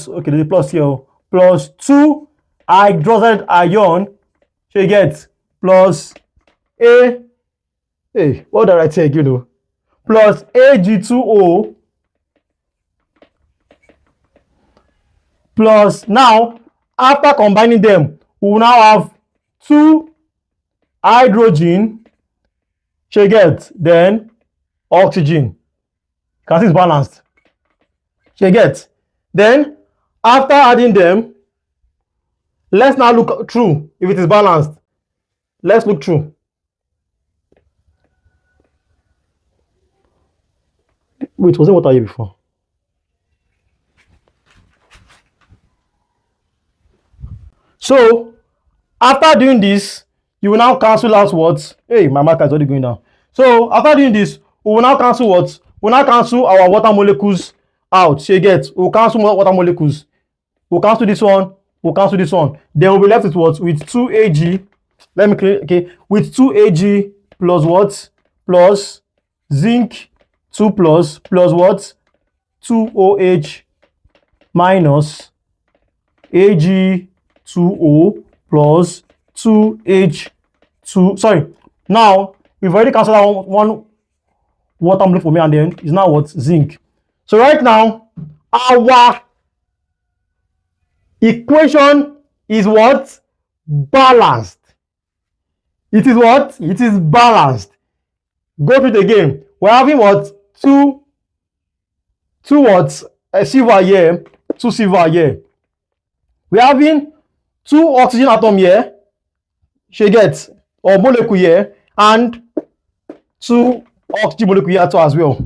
okay, there's a plus here, plus 2 hydroxide ion. So you get plus what did I take, you know? Plus Ag2O plus, now after combining them, we will now have 2 hydrogen. So you get, then oxygen. Can see it's balanced. So you get. Then after adding them, let's now look through if it is balanced. Let's look through. Wait, wasn't water here before? So after doing this, you will now cancel out what? Hey, my marker is already going down. So after doing this, we will now cancel what? We will now cancel our water molecules out. So you get, we will cancel water molecules. We'll cancel this one. We'll cancel this one. Then we'll be left with what? With 2Ag. Let me clear. Okay, with 2Ag plus what? Plus zinc 2 plus what? 2OH minus Ag2O plus 2H2. Sorry. Now we've already cancelled out one water molecule for me, and then it's now what? Zinc. So right now our equation is what? Balanced. It is what? It is balanced. Go through it again. We're having what? Two what? Silver here, 2 silver here. We're having 2 oxygen atom here. She gets, or molecule here, and 2 oxygen molecule here too as well.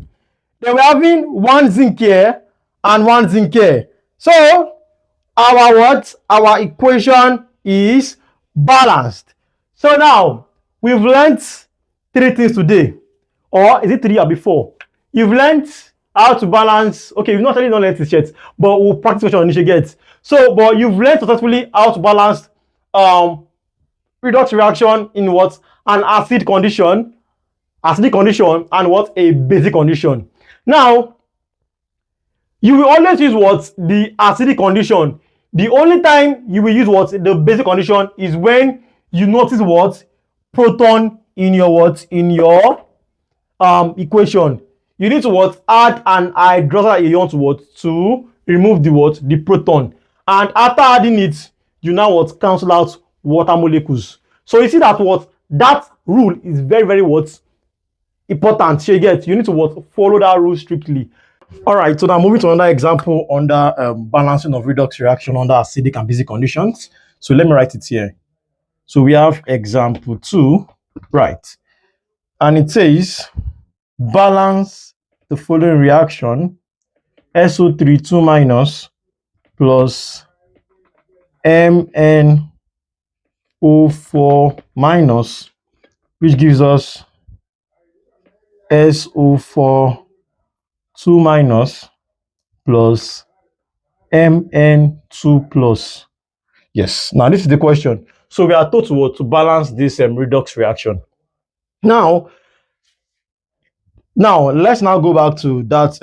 Then we're having 1 zinc here and 1 zinc here. So our what? Our equation is balanced. So now we've learned 3 things today, or is it 3 or before? You've learned how to balance. Okay, you've not really not learned this yet, but we'll practice what you get. So, but you've learned successfully how to balance redox reaction in what? An acidic condition, and what? A basic condition. Now, you will always use what? The acidic condition. The only time you will use what? The basic condition is when you notice what? Proton in your what? In your equation. You need to what? Add an hydroxide ion to what? To remove the what? The proton. And after adding it, you now what? Cancel out water molecules. So you see that what? That rule is very, very what? Important. So you get, you need to what? Follow that rule strictly. All right, so now moving to another example under balancing of redox reaction under acidic and basic conditions. So let me write it here. So we have example 2, right? And it says balance the following reaction: SO3 2 minus plus MnO4 minus, which gives us SO4 2 minus plus Mn2 plus. Yes, now this is the question. So we are told to balance this redox reaction. Now let's now go back to that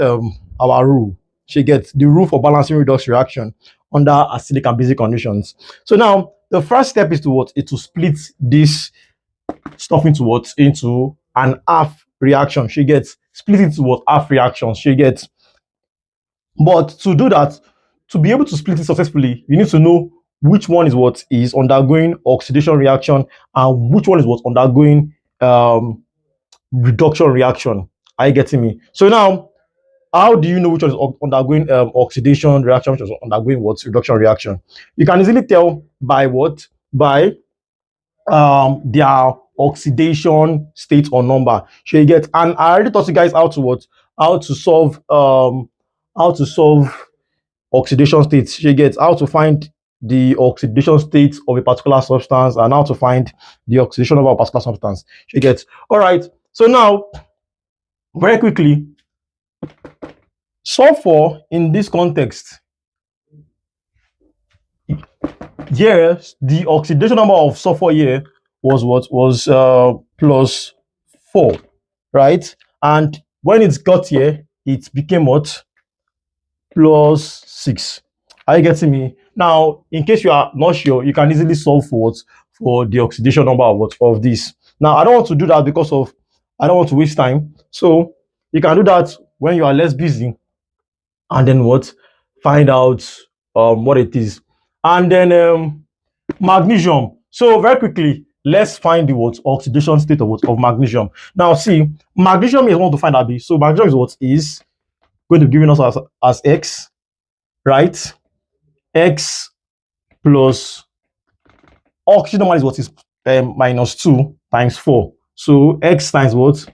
our rule. She gets the rule for balancing redox reaction under acidic and basic conditions. So now the first step is to what? Is to split this stuff into what? Into an half reaction. She gets split into what? Half reactions. She gets. But to do that, to be able to split it successfully, you need to know which one is what is undergoing oxidation reaction and which one is what undergoing reduction reaction. Are you getting me? So now, how do you know which one is undergoing oxidation reaction, which is undergoing what? Reduction reaction. You can easily tell by what? By their oxidation state or number. So you get, and I already taught you guys how to what? How to solve oxidation states. So you get how to find the oxidation state of a particular substance and how to find the oxidation of a particular substance. So you get. All right. So now, very quickly, sulfur in this context, yes, the oxidation number of sulfur here was what? Was plus 4, right? And when it got here, it became what? Plus 6. Are you getting me? Now, in case you are not sure, you can easily solve for what? For the oxidation number of what? Of this. Now, I don't want to do that because of I don't want to waste time. So you can do that when you are less busy, and then what? Find out what it is. And then magnesium. So very quickly, let's find the what? Oxidation state of what? Of magnesium. Now see, magnesium is one to find out. So magnesium is what? Is going to be giving us as X, right? X plus oxygen normal is what? Is minus 2 times 4. So X times what?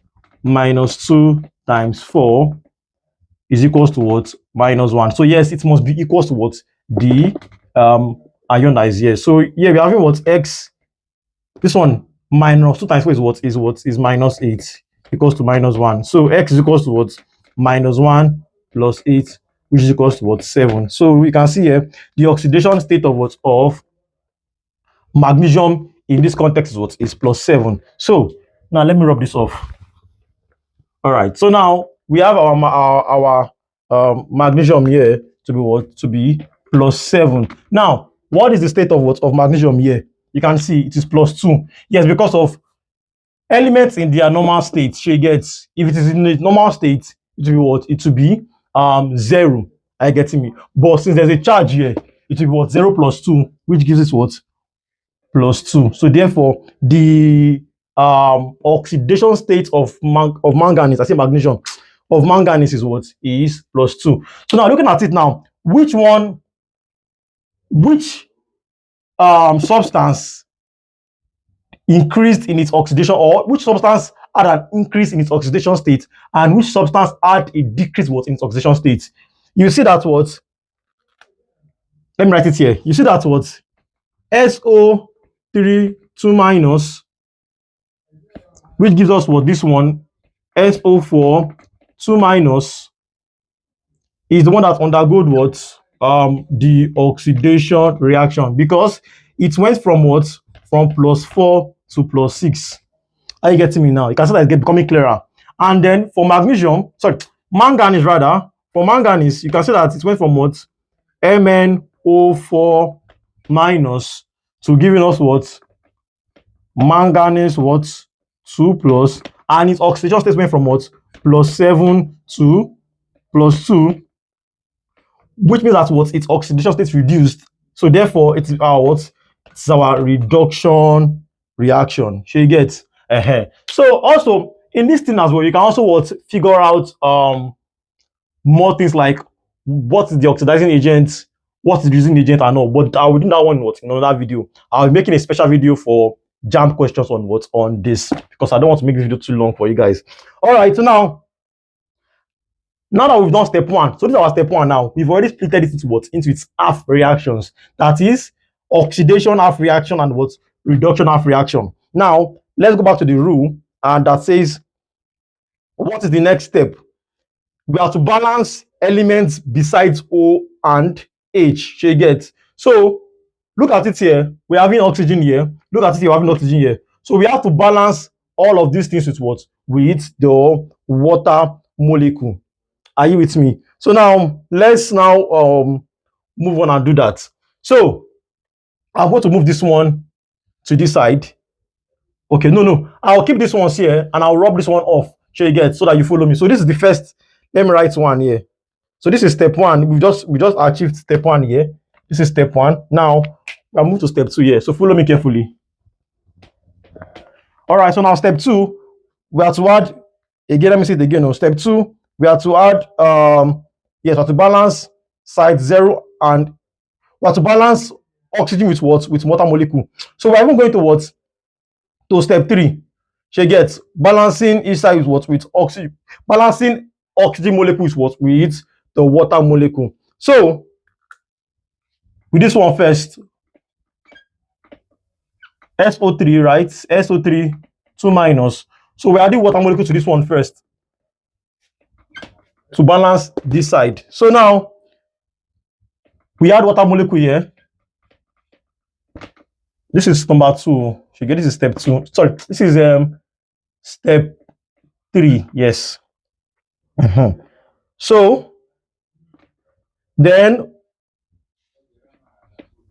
Minus 2 times 4 is equals to what? Minus 1. So yes, it must be equals to what? The ion that is here. So here we are having what? X. This one minus 2 times 4 is what? Is minus 8 equals to minus 1. So X is equals to what? Minus 1 plus 8, which is equals to what? 7. So we can see here the oxidation state of what? Of magnesium in this context is what? Is plus 7. So now let me rub this off. All right. So now we have our magnesium here to be what? To be plus 7. Now, what is the state of what? Of magnesium here? You can see it is plus 2. Yes, because of elements in their normal state. She gets, if it is in the normal state, it will be what? It will be 0. Are you getting me? But since there's a charge here, it will be what? 0 plus 2, which gives us what? Plus 2. So therefore, the oxidation state of manganese, I say magnesium, of manganese is what? Is plus 2. So now looking at it now, which substance increased in its oxidation, or which substance had an increase in its oxidation state, and which substance had a decrease what in its oxidation state? You see that what? Let me write it here. You see that what? SO3 2 minus, which gives us what? This one, SO4 2 minus, is the one that undergoes what? The oxidation reaction, because it went from what? From plus 4 to plus 6. Are you getting me now? You can see that it's becoming clearer. And then for magnesium, sorry, manganese rather, for manganese, you can see that it went from what? MnO4 minus to giving us what? Manganese what? 2 plus, and its oxidation state went from what? Plus 7 to plus 2, which means that what? Its oxidation state reduced. So therefore, it's our what? It's our reduction reaction. So you get. So also in this thing as well, you can also what? Figure out more things like what is the oxidizing agent, what is the reducing agent, and all. But I will do that one what in another video. I'll be making a special video for Jamb questions on what on this, because I don't want to make this video too long for you guys. All right, so now that we've done step 1, so this is our step 1 now. We've already split it into what? Into its half reactions. That is oxidation half reaction and what? Reduction half reaction. Now, let's go back to the rule, and that says, what is the next step? We have to balance elements besides O and H. So you get. So look at it here. We're having oxygen here. Look at it here. We're having oxygen here. So we have to balance all of these things with what? With the water molecule. Are you with me? So now let's now move on and do that. So I'm going to move this one to this side. Okay, no. I'll keep this one here and I'll rub this one off. So you get, so that you follow me. So this is the first. Let me write one here. So this is step 1. We just achieved step 1 here. This is step 1. Now I'll move to step 2 here. So follow me carefully. All right. So now step 2, we have to add again. Let me see it again. No, step 2, we have to add yes, we have to balance side 0, and we have to balance oxygen with what? With water molecule. So we're even going to what? To step 3. She gets balancing each side with what? With oxygen. Balancing oxygen molecules what? With the water molecule. So with this one first, SO3, right? SO3 2 minus. So we're adding water molecule to this one first to balance this side. So now we add water molecule here. This is number 2. You get, this is step 2. Sorry, this is step 3. Yes. So then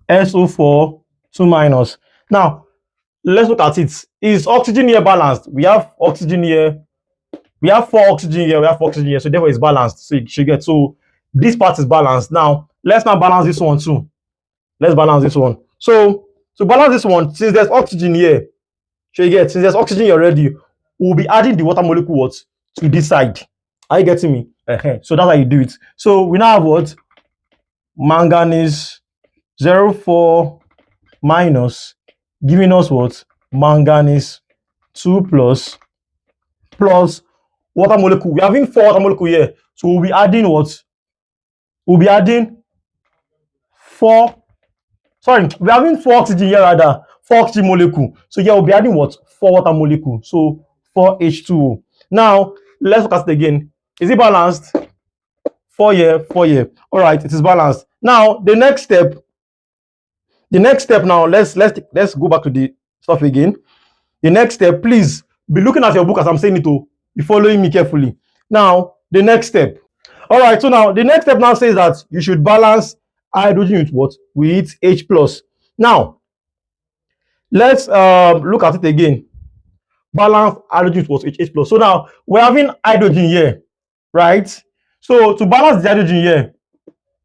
SO4 2 minus. Now let's look at it. Is oxygen here balanced? We have oxygen here. We have 4 oxygen here. We have oxygen here. So therefore it's balanced. So you should get. So this part is balanced. Now let's now balance this one too. Let's balance this one. So to balance this one, since there's oxygen here, so you get, since there's oxygen here already, we'll be adding the water molecule what? To this side. Are you getting me? So that's how you do it. So we now have what? Manganese 0,4 minus, giving us what? Manganese 2 plus water molecule. We're having 4 water molecule here. So we'll be adding what? We'll be adding 4 sorry, we're having 4 oxygen here rather, 4 oxygen molecule. So here we'll be adding what? 4 water molecule. So 4H2O. Now let's look at it again. Is it balanced? 4 here, 4 here. All right, it is balanced. Now the next step now, let's go back to the stuff again. The next step, please be looking at your book as I'm saying it to be following me carefully. Now the next step. All right, so now the next step now says that you should balance hydrogen with what? With H plus. Now let's look at it again. Balance hydrogen with what? H plus. So now we're having hydrogen here, right? So to balance the hydrogen here,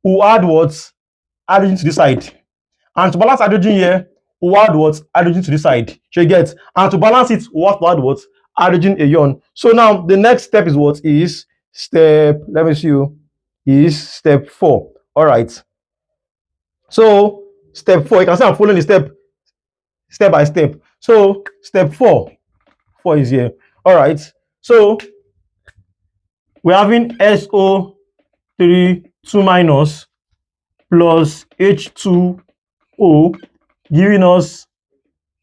we'll add what? Hydrogen to this side. And to balance hydrogen here, we'll add what? Hydrogen to this side. So you get, and to balance it, we'll have to add what? Hydrogen ion. So now the next step is what? Is step, let me see you, is step 4. All right. So step 4, you can see I'm following the step by step. So step 4 is here. All right. So we're having SO3 2 minus plus H2O giving us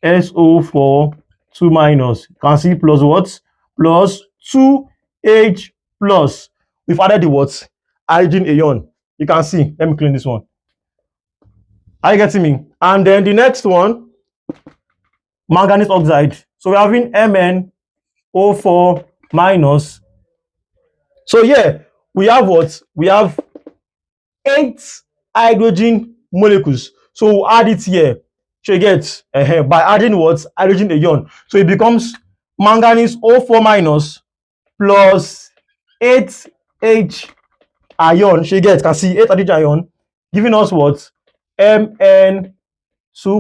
SO4 2 minus. You can see plus what? Plus 2H plus. We've added the what? Hydrogen ion. You can see. Let me clean this one. Are you getting me? And then the next one, manganese oxide. So we're having MnO4 minus. So yeah, we have what? We have 8 hydrogen molecules. So we'll add it here. So you get by adding what? Hydrogen ion. So it becomes manganese O4 minus plus 8H ion. So you get, can see 8 hydrogen ion giving us what? Mn2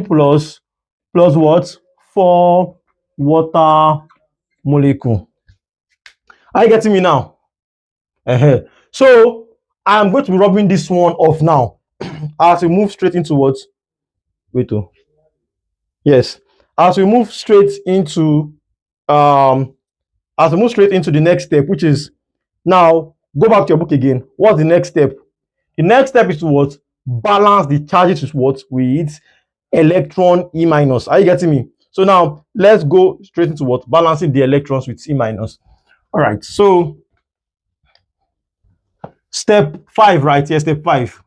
plus what? 4 water molecule. Are you getting me now? So I'm going to be rubbing this one off now as we move straight into what? Wait, oh. Yes. As we move straight into the next step, which is now go back to your book again. What's the next step? The next step is to what? Balance the charges with what? With electron E minus. Are you getting me? So now let's go straight into what? Balancing the electrons with E minus. All right. So step 5, right? Yes, step 5.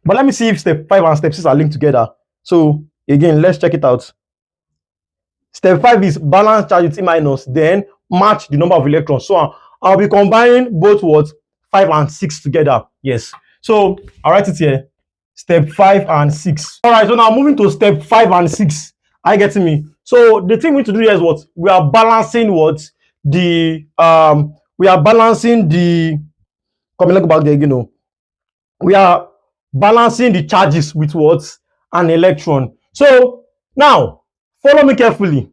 But let me see if step 5 and step 6 are linked together. So again, let's check it out. Step 5 is balance charge with E minus, then match the number of electrons. So I'll be combining both what? 5 and 6 together. Yes. So I'll write it here. Step 5 and 6. All right. So now moving to step 5 and 6. Are you getting me? So the thing we need to do here is what? We are balancing what? We are balancing the. Come on, let's go back there, you know. We are balancing the charges with what? An electron. So now follow me carefully.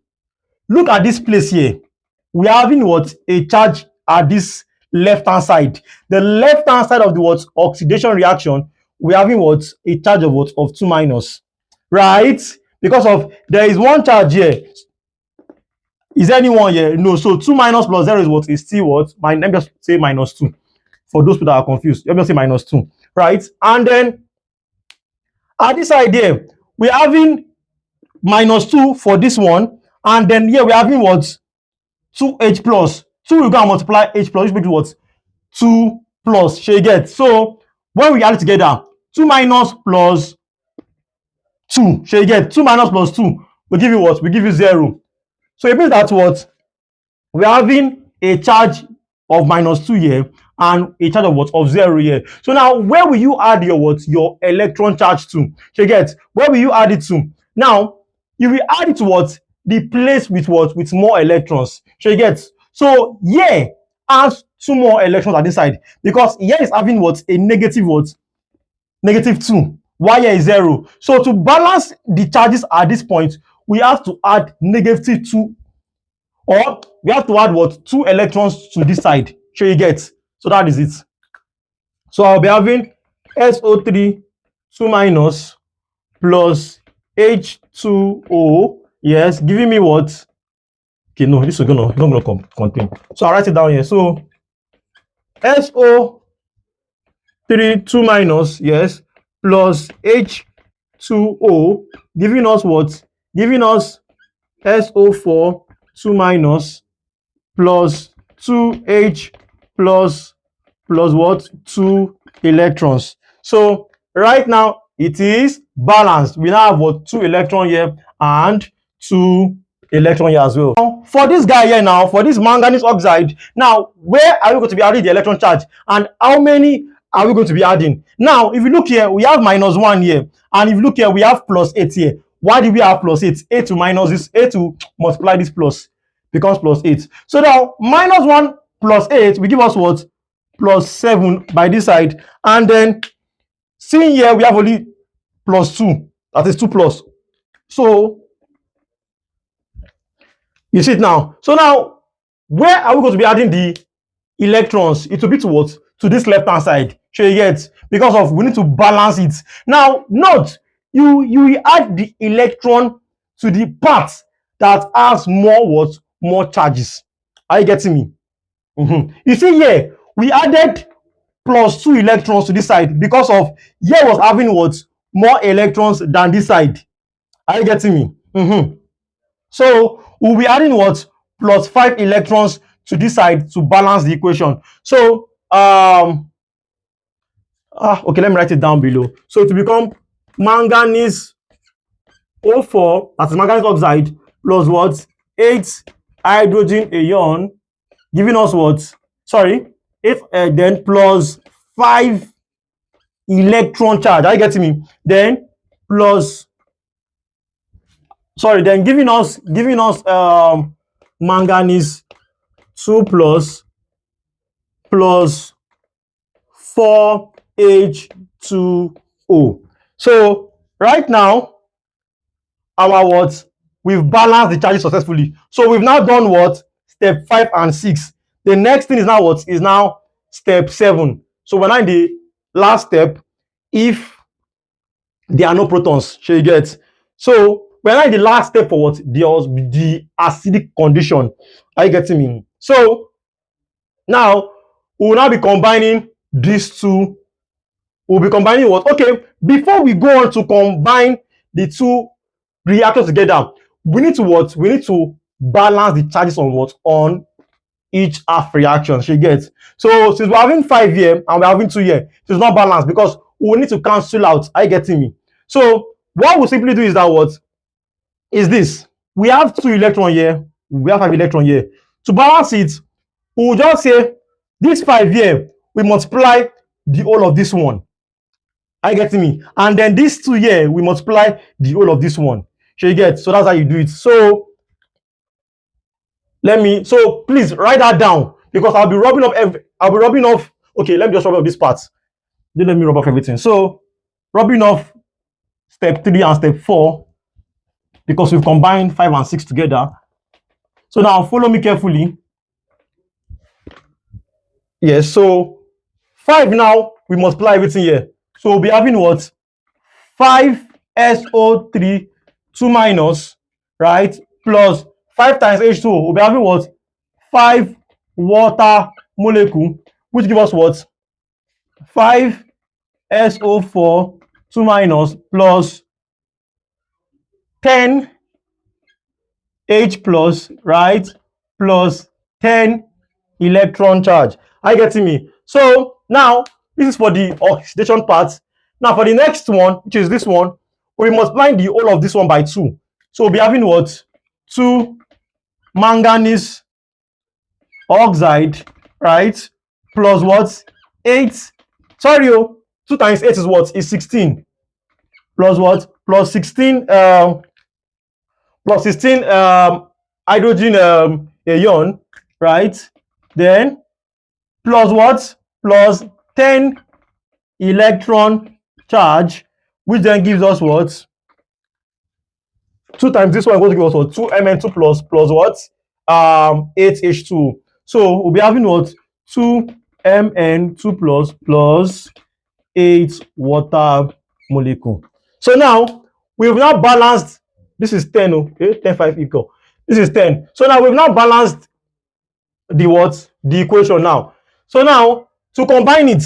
Look at this place here. We are having what? A charge at this left hand side. The left hand side of the what? Oxidation reaction, we are having what? A charge of what? Of 2 minus. Right? Because of there is one charge here. Is there anyone here? No. So 2 minus plus 0 is what? Is still what? Let me just say minus 2. For those people that are confused, let me just say minus 2. Right? And then at this side here, we are having minus 2 for this one. And then here we are having what? 2H plus. 2 will go and multiply H plus, which makes what? 2 plus. So you get. So when we add it together, 2 minus plus 2. So you get 2 minus plus 2 will give you what? We give you 0. So it means that what? We are having a charge of minus 2 here and a charge of what? Of 0 here. So now where will you add your what? Your electron charge to? So you get. Where will you add it to? Now you will add it to what? The place with what? With more electrons. So you get. So here has 2 more electrons at this side because here is having what? A negative what? Negative 2. While here is 0. So to balance the charges at this point, we have to add negative 2, or we have to add what? 2 electrons to this side. So you get. So that is it. So I'll be having SO3 2 minus plus H2O. Yes, giving me what? Okay, no, this is not gonna contain. So I'll write it down here. So SO3 2 minus, yes, plus H2 2O, giving us what? Giving us SO4 2 minus plus 2H plus what? 2 electrons. So right now it is balanced. We now have what? 2 electron here and 2 electron here as well. Now, for this guy here now, for this manganese oxide, now where are we going to be adding the electron charge and how many are we going to be adding? Now, if you look here, we have -1 here, and if you look here, we have +8 here. Why did we have +8? 8 to minus this, 8 to multiply this plus becomes +8. So now -1 plus 8 will give us what? +7 by this side, and then seeing here we have only +2, that is 2 plus. So you see it now. So now where are we going to be adding the electrons? It will be to what? To this left hand side. So you get, because of we need to balance it. Now note, you add the electron to the part that has more what? More charges. Are you getting me? You see here we added +2 electrons to this side because of here was having what? More electrons than this side. Are you getting me? So we'll be adding what? +5 electrons to this side to balance the equation. So okay, let me write it down below. So to become manganese O4, that's manganese oxide, plus what? 8 hydrogen ion, giving us what? Sorry, 8 then plus 5 electron charge. Are you getting me? Then plus, sorry, then giving us manganese 2 plus 4H2O. So right now our what? We've balanced the charges successfully. So we've now done what? Step 5 and 6. The next thing is now what? Is now step 7. So we're now in the last step if there are no protons. So you get. So we're now in the last step for what? The acidic condition. Are you getting me? So now we will now be combining these two. We'll be combining what? Okay, before we go on to combine the two reactors together, we need to what? We need to balance the charges on what? On each half reaction. So you get. So since we're having 5 here and we're having 2 here, it's not balanced because we need to cancel out. Are you getting me? So what we'll simply do is that what? Is this. We have 2 electrons here, we have 5 electrons here. To balance it, we'll just say this 5 here, we multiply the whole of this one. Are you getting me? And then this 2 here, we multiply the whole of this one. So you get. So that's how you do it. So so please write that down because I'll be rubbing off okay, let me just rub off this part. Then let me rub off everything. So rubbing off step 3 and step 4 because we've combined 5 and 6 together. So now follow me carefully. Yes, so 5 now we multiply everything here. So we'll be having what? 5SO3 2 minus, right? Plus 5 times H2O. We'll be having what? 5 water molecule, which give us what? 5SO4 2 minus plus 10 H plus, right? Plus 10 electron charge. Are you getting me? So now this is for the oxidation part. Now for the next one, which is this one, we multiply the whole of this one by 2. So we'll be having what? 2 manganese oxide, right? Plus what? 8. Sorry, 2 times 8 is what? Is 16. Plus what? Plus 16 hydrogen ion, right? Then plus what? Plus 10 electron charge, which then gives us what? 2 times this one is going to give us what? 2Mn2 plus what? 8H2. So we'll be having what? 2Mn2 plus 8 water molecule. So now we've now balanced. This is 10, okay? 10, 5 equal. This is 10. So now we've now balanced the what? The equation now. So now to combine it,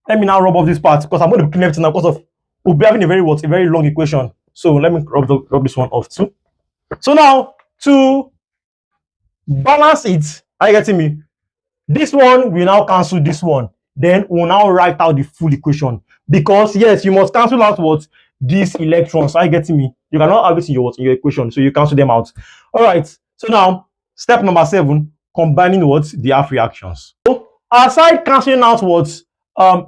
let me now rub off this part because I'm going to clean everything now because of we'll be having a very long equation. So let me rub this one off too. So now to balance it, are you getting me? This one will now cancel this one. Then we'll now write out the full equation. Because yes, you must cancel out what? These electrons. Are you getting me? You cannot have it in your equation, so you cancel them out. All right. So now, step number 7, combining what? The half reactions. So aside cancelling out what?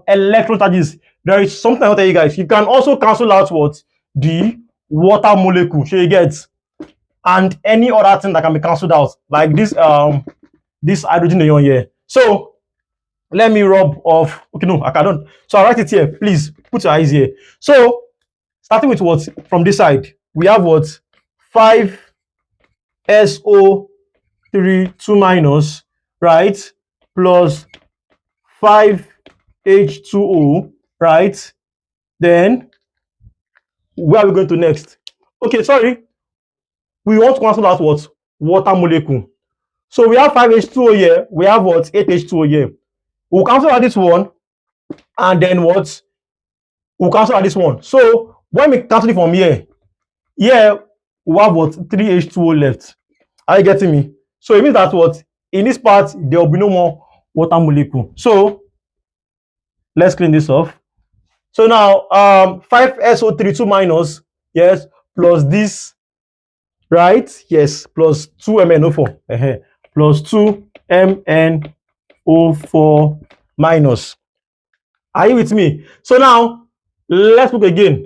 Electron charges, there is something I'll tell you guys. You can also cancel out what? The water molecule. So you get, and any other thing that can be cancelled out, like this hydrogen ion here. So let me rub off. Okay, no, I cannot. So I write it here. Please put your eyes here. So starting with what? From this side, we have what? 5SO3 2 minus, right? Plus 5H2O, right? Then where are we going to next? Okay, sorry. We want to cancel out what? Water molecule. So we have 5H2O here. We have what? 8H2O here. We'll cancel out this one. And then what? We'll cancel out this one. So when we cancel it from here, we have what? 3H2O left. Are you getting me? So it means that what? In this part, there will be no more water molecule. So let's clean this off. So now 5SO3 2 minus, yes, plus this, right? Yes, plus 2MnO4. Plus 2MnO4 minus. Are you with me? So now let's look again.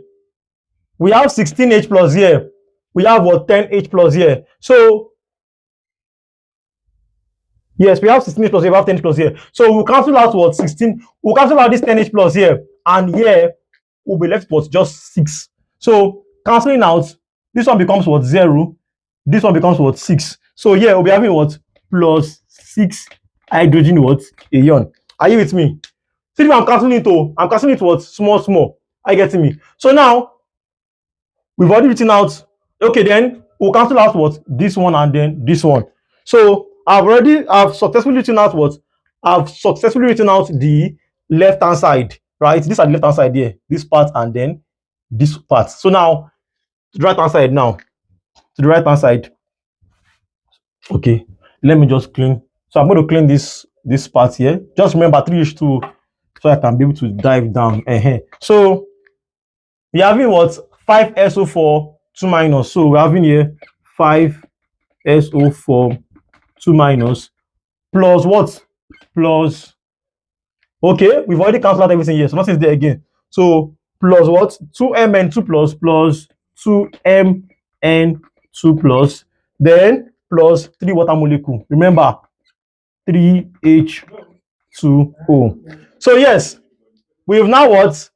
We have 16H plus here. We have what? 10H plus here. So yes, we have 16H plus here. We have 10H plus here. So we'll cancel out what? 16. We'll cancel out this 10H plus here. And here we'll be left with just 6. So cancelling out, this one becomes what? 0. This one becomes what? 6. So here we'll be having what? Plus 6 hydrogen what? Ion. Are you with me? See if I'm cancelling it to, I'm cancelling it what? Small. Are you getting me? So now we've already written out. Okay, then we'll cancel out what? This one and then this one. So I've successfully written out what? I've successfully written out the left hand side, right? This is the left hand side here, this part and then this part. So now to the right hand side now. To the right hand side. Okay, let me just clean. So I'm going to clean this part here. Just remember 3H2 so I can be able to dive down. So we're having what? 5SO4 2 minus. So we're having here 5SO4 2 minus plus what? Plus, okay, we've already cancelled out everything here, so nothing's there again. So plus what? 2Mn2 plus 2Mn2 plus, then plus 3 water molecule. Remember, 3H2O. So yes, we've now what?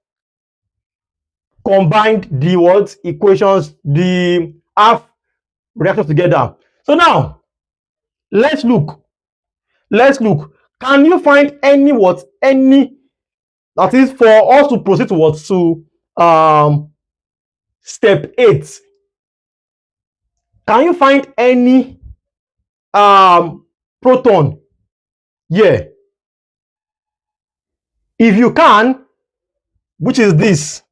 Combined the what? Equations, the half reactions together. So now, let's look. Can you find any what? Any, that is for us to proceed to what? To step 8. Can you find any proton? Yeah. If you can, which is this,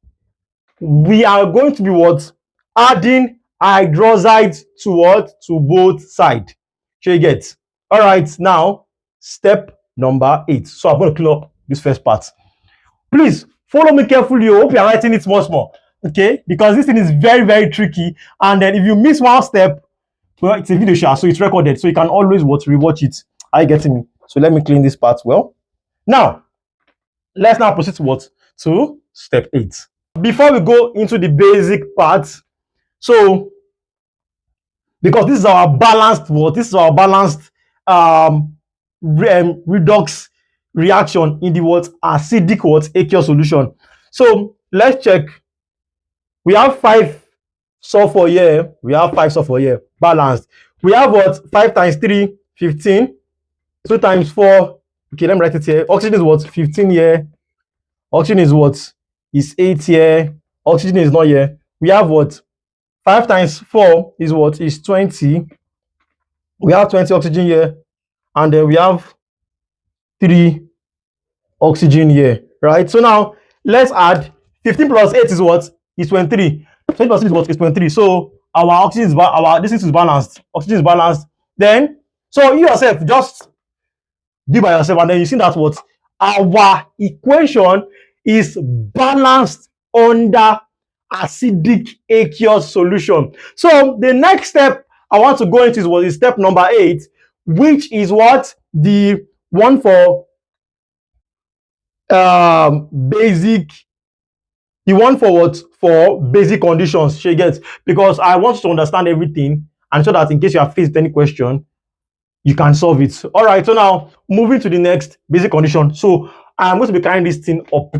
we are going to be what? Adding hydroxides to what? To both sides. So you get. All right, now step number 8. So I'm going to clean up this first part. Please follow me carefully. I hope you are writing it small. Okay, because this thing is very tricky. And then if you miss one step, well, it's a video share, so it's recorded, so you can always rewatch it. Are you getting me? So let me clean this part well. Now, let's now proceed to what? To step 8. Before we go into the basic part, so because this is our balanced what? This is our balanced redox reaction in the what? Acidic what? aqueous solution. So let's check. We have 5 sulfur here. We have 5 sulfur here. Balanced. We have what? 5 times 3, 15. 2 times 4. Okay, let me write it here. Oxygen is what? 15 here. Oxygen is what? Is 8 here. Oxygen is not here. We have what? 5 times 4 is what? Is 20. We have 20 oxygen here. And then we have 3 oxygen here. Right? So now let's add 15 plus 8 is what? Is 23. 20 plus 6 is what? Is 23. So our oxygen is this is balanced. Oxygen is balanced. Then, so you yourself just do by yourself, and then you see that what? Our equation is balanced under acidic aqueous solution. So the next step I want to go into is what is step number 8, which is what? The one for basic, the one for what? For basic conditions, she gets, because I want you to understand everything, and so that in case you have faced any question, you can solve it. All right, so now moving to the next basic condition. So I'm going to be carrying this thing up.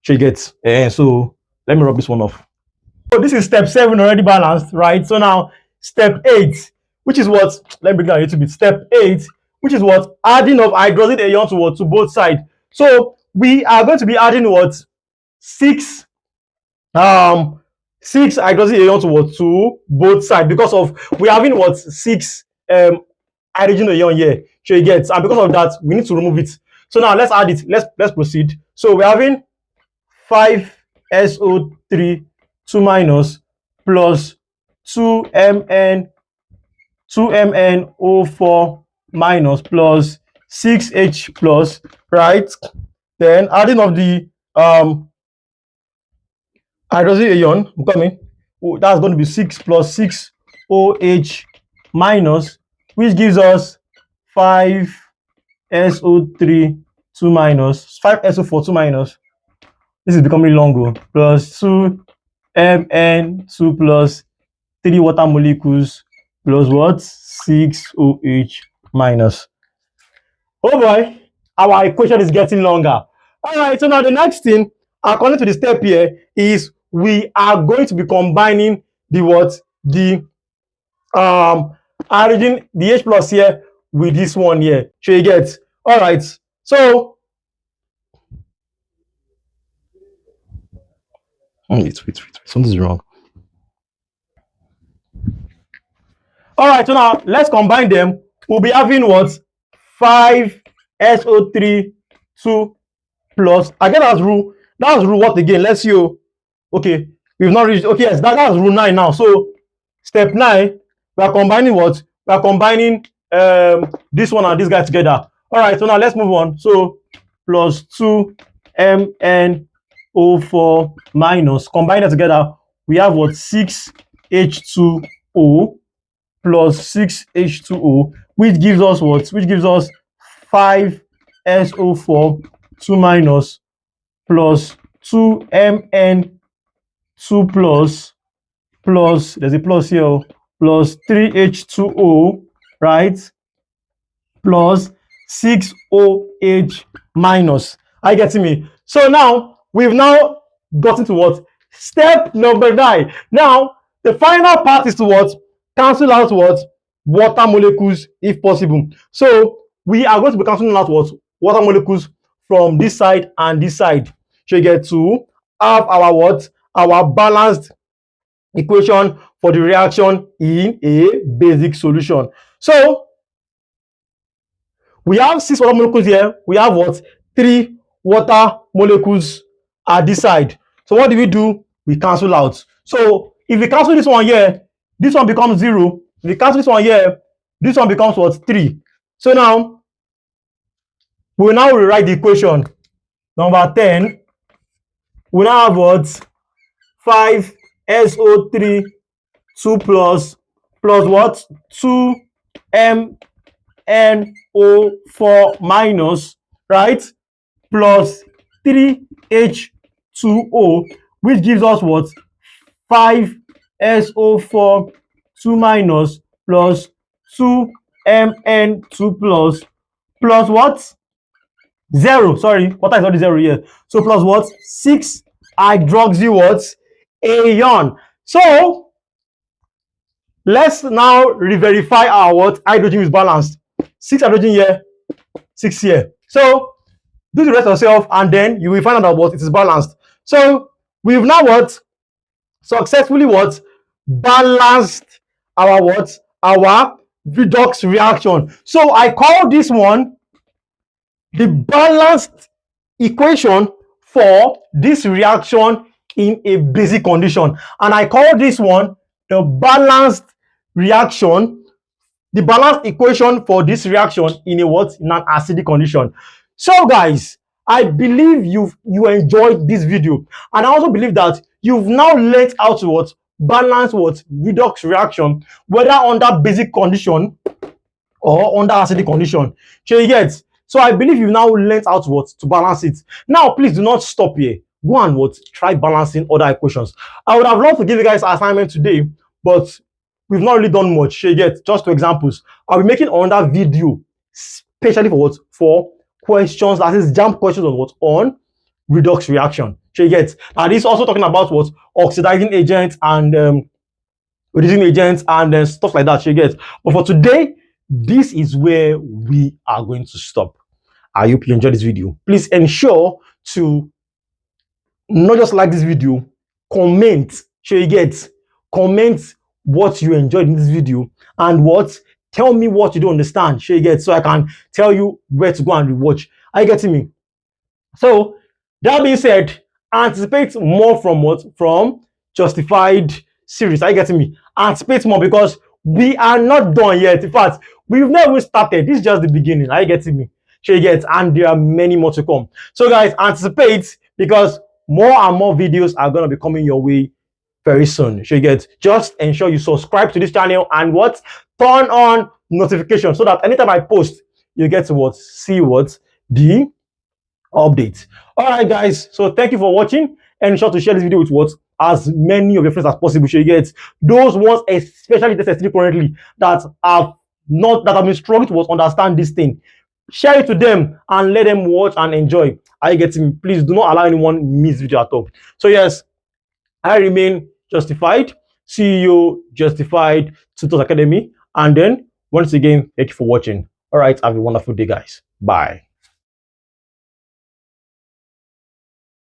She gets, so let me rub this one off. So this is step 7 already balanced, right? So now step 8, which is what? Let me bring down a little bit. Step 8, which is what? Adding of hydrogen ion to what? To both sides. So we are going to be adding what? 6 hydrogen ion to what? To both sides, because of we are having what? 6 hydrogen ion here. So you get, and because of that, we need to remove it. So now let's add it. Let's proceed. So we're having 5SO3 2 minus plus 2MnO4 minus plus 6H plus, right? Then adding of the hydrogen ion coming, that's going to be 6 plus 6OH minus, which gives us 5SO3 2 minus 5SO4 2 minus. This is becoming longer. Plus 2Mn2 plus 3 water molecules plus what? 6OH minus. Oh boy, our equation is getting longer. All right, so now the next thing, according to the step here, is we are going to be combining the what? The hydrogen, the H plus here with this one here. So you get. All right, so wait, something's wrong. All right, so now let's combine them. We'll be having what? 5SO3 2 plus, again, that's rule what again? Let's see. Okay, we've not reached. Okay, yes, that's rule 9 now. So step 9, we are combining what? We are combining this one and this guy together. All right, so now let's move on. So plus 2MnO4 minus, combine that together, we have what? 6H2O plus 6H2O, which gives us what? Which gives us 5SO4 2 minus plus 2Mn2 plus there's a plus here, plus 3H2O, right? Plus 6OH minus. Are you getting me? So now we've now gotten to what? Step number 9. Now the final part is to what? Cancel out what? Water molecules if possible. So we are going to be cancelling out what? Water molecules from this side and this side. So you get to have our what? Our balanced equation for the reaction in a basic solution. So we have 6 water molecules here. We have what? 3 water molecules at this side. So what do? We cancel out. So if we cancel this one here, this one becomes 0. If we cancel this one here, this one becomes what? 3. So now we will now rewrite the equation. Number 10, we now have what? 5SO3 2 plus what? 2MnO4 minus, right? Plus 3H2O, which gives us what? 5SO4 2 minus plus 2Mn2 plus what? 0. Sorry, water is already 0 here. So plus what? 6 hydroxy what? Ion. So let's now re-verify our what? Hydrogen is balanced. 6 hydrogen here, 6 here. So do the rest yourself, and then you will find out that what? It is balanced. So we've now what? Successfully what? Balanced our what? Our redox reaction. So I call this one the balanced equation for this reaction in a basic condition. And I call this one the balanced reaction, the balanced equation for this reaction in a what? In an acidic condition. So guys, I believe you enjoyed this video, and I also believe that you've now learned how to what? Balance what? Redox reaction, whether under basic condition or under acidic condition. So you get. So I believe you've now learned how to what? To balance it. Now please do not stop here. Go and what? Try balancing other equations. I would have loved to give you guys an assignment today, but we've not really done much. So you get. Just two examples. I'll be making another video especially for what? For questions, that is Jamb questions on what? On redox reaction. So you get. And this is also talking about what? Oxidizing agents and reducing agents and stuff like that. So you get. But for today, this is where we are going to stop. I hope you enjoyed this video. Please ensure to not just like this video, comment. So you get. Comment what you enjoyed in this video and what. Tell me what you don't understand. So you get. So I can tell you where to go and rewatch. Are you getting me? So that being said, anticipate more from what? From Justified series. Are you getting me? Anticipate more because we are not done yet. In fact, we've not even started. This is just the beginning. Are you getting me? So you get, and there are many more to come. So guys, anticipate because more and more videos are going to be coming your way very soon. So you get, just ensure you subscribe to this channel and what? Turn on notifications so that anytime I post, you get to what? See what? The update. All right, guys. So thank you for watching, and sure to share this video with what? As many of your friends as possible. So you get those ones, especially the currently that have been struggling to understand this thing. Share it to them and let them watch and enjoy. Are you getting me? Please do not allow anyone miss video at all. So yes, I remain Justified, CEO Justified Tutors Academy. And then once again, thank you for watching. All right, have a wonderful day, guys. Bye.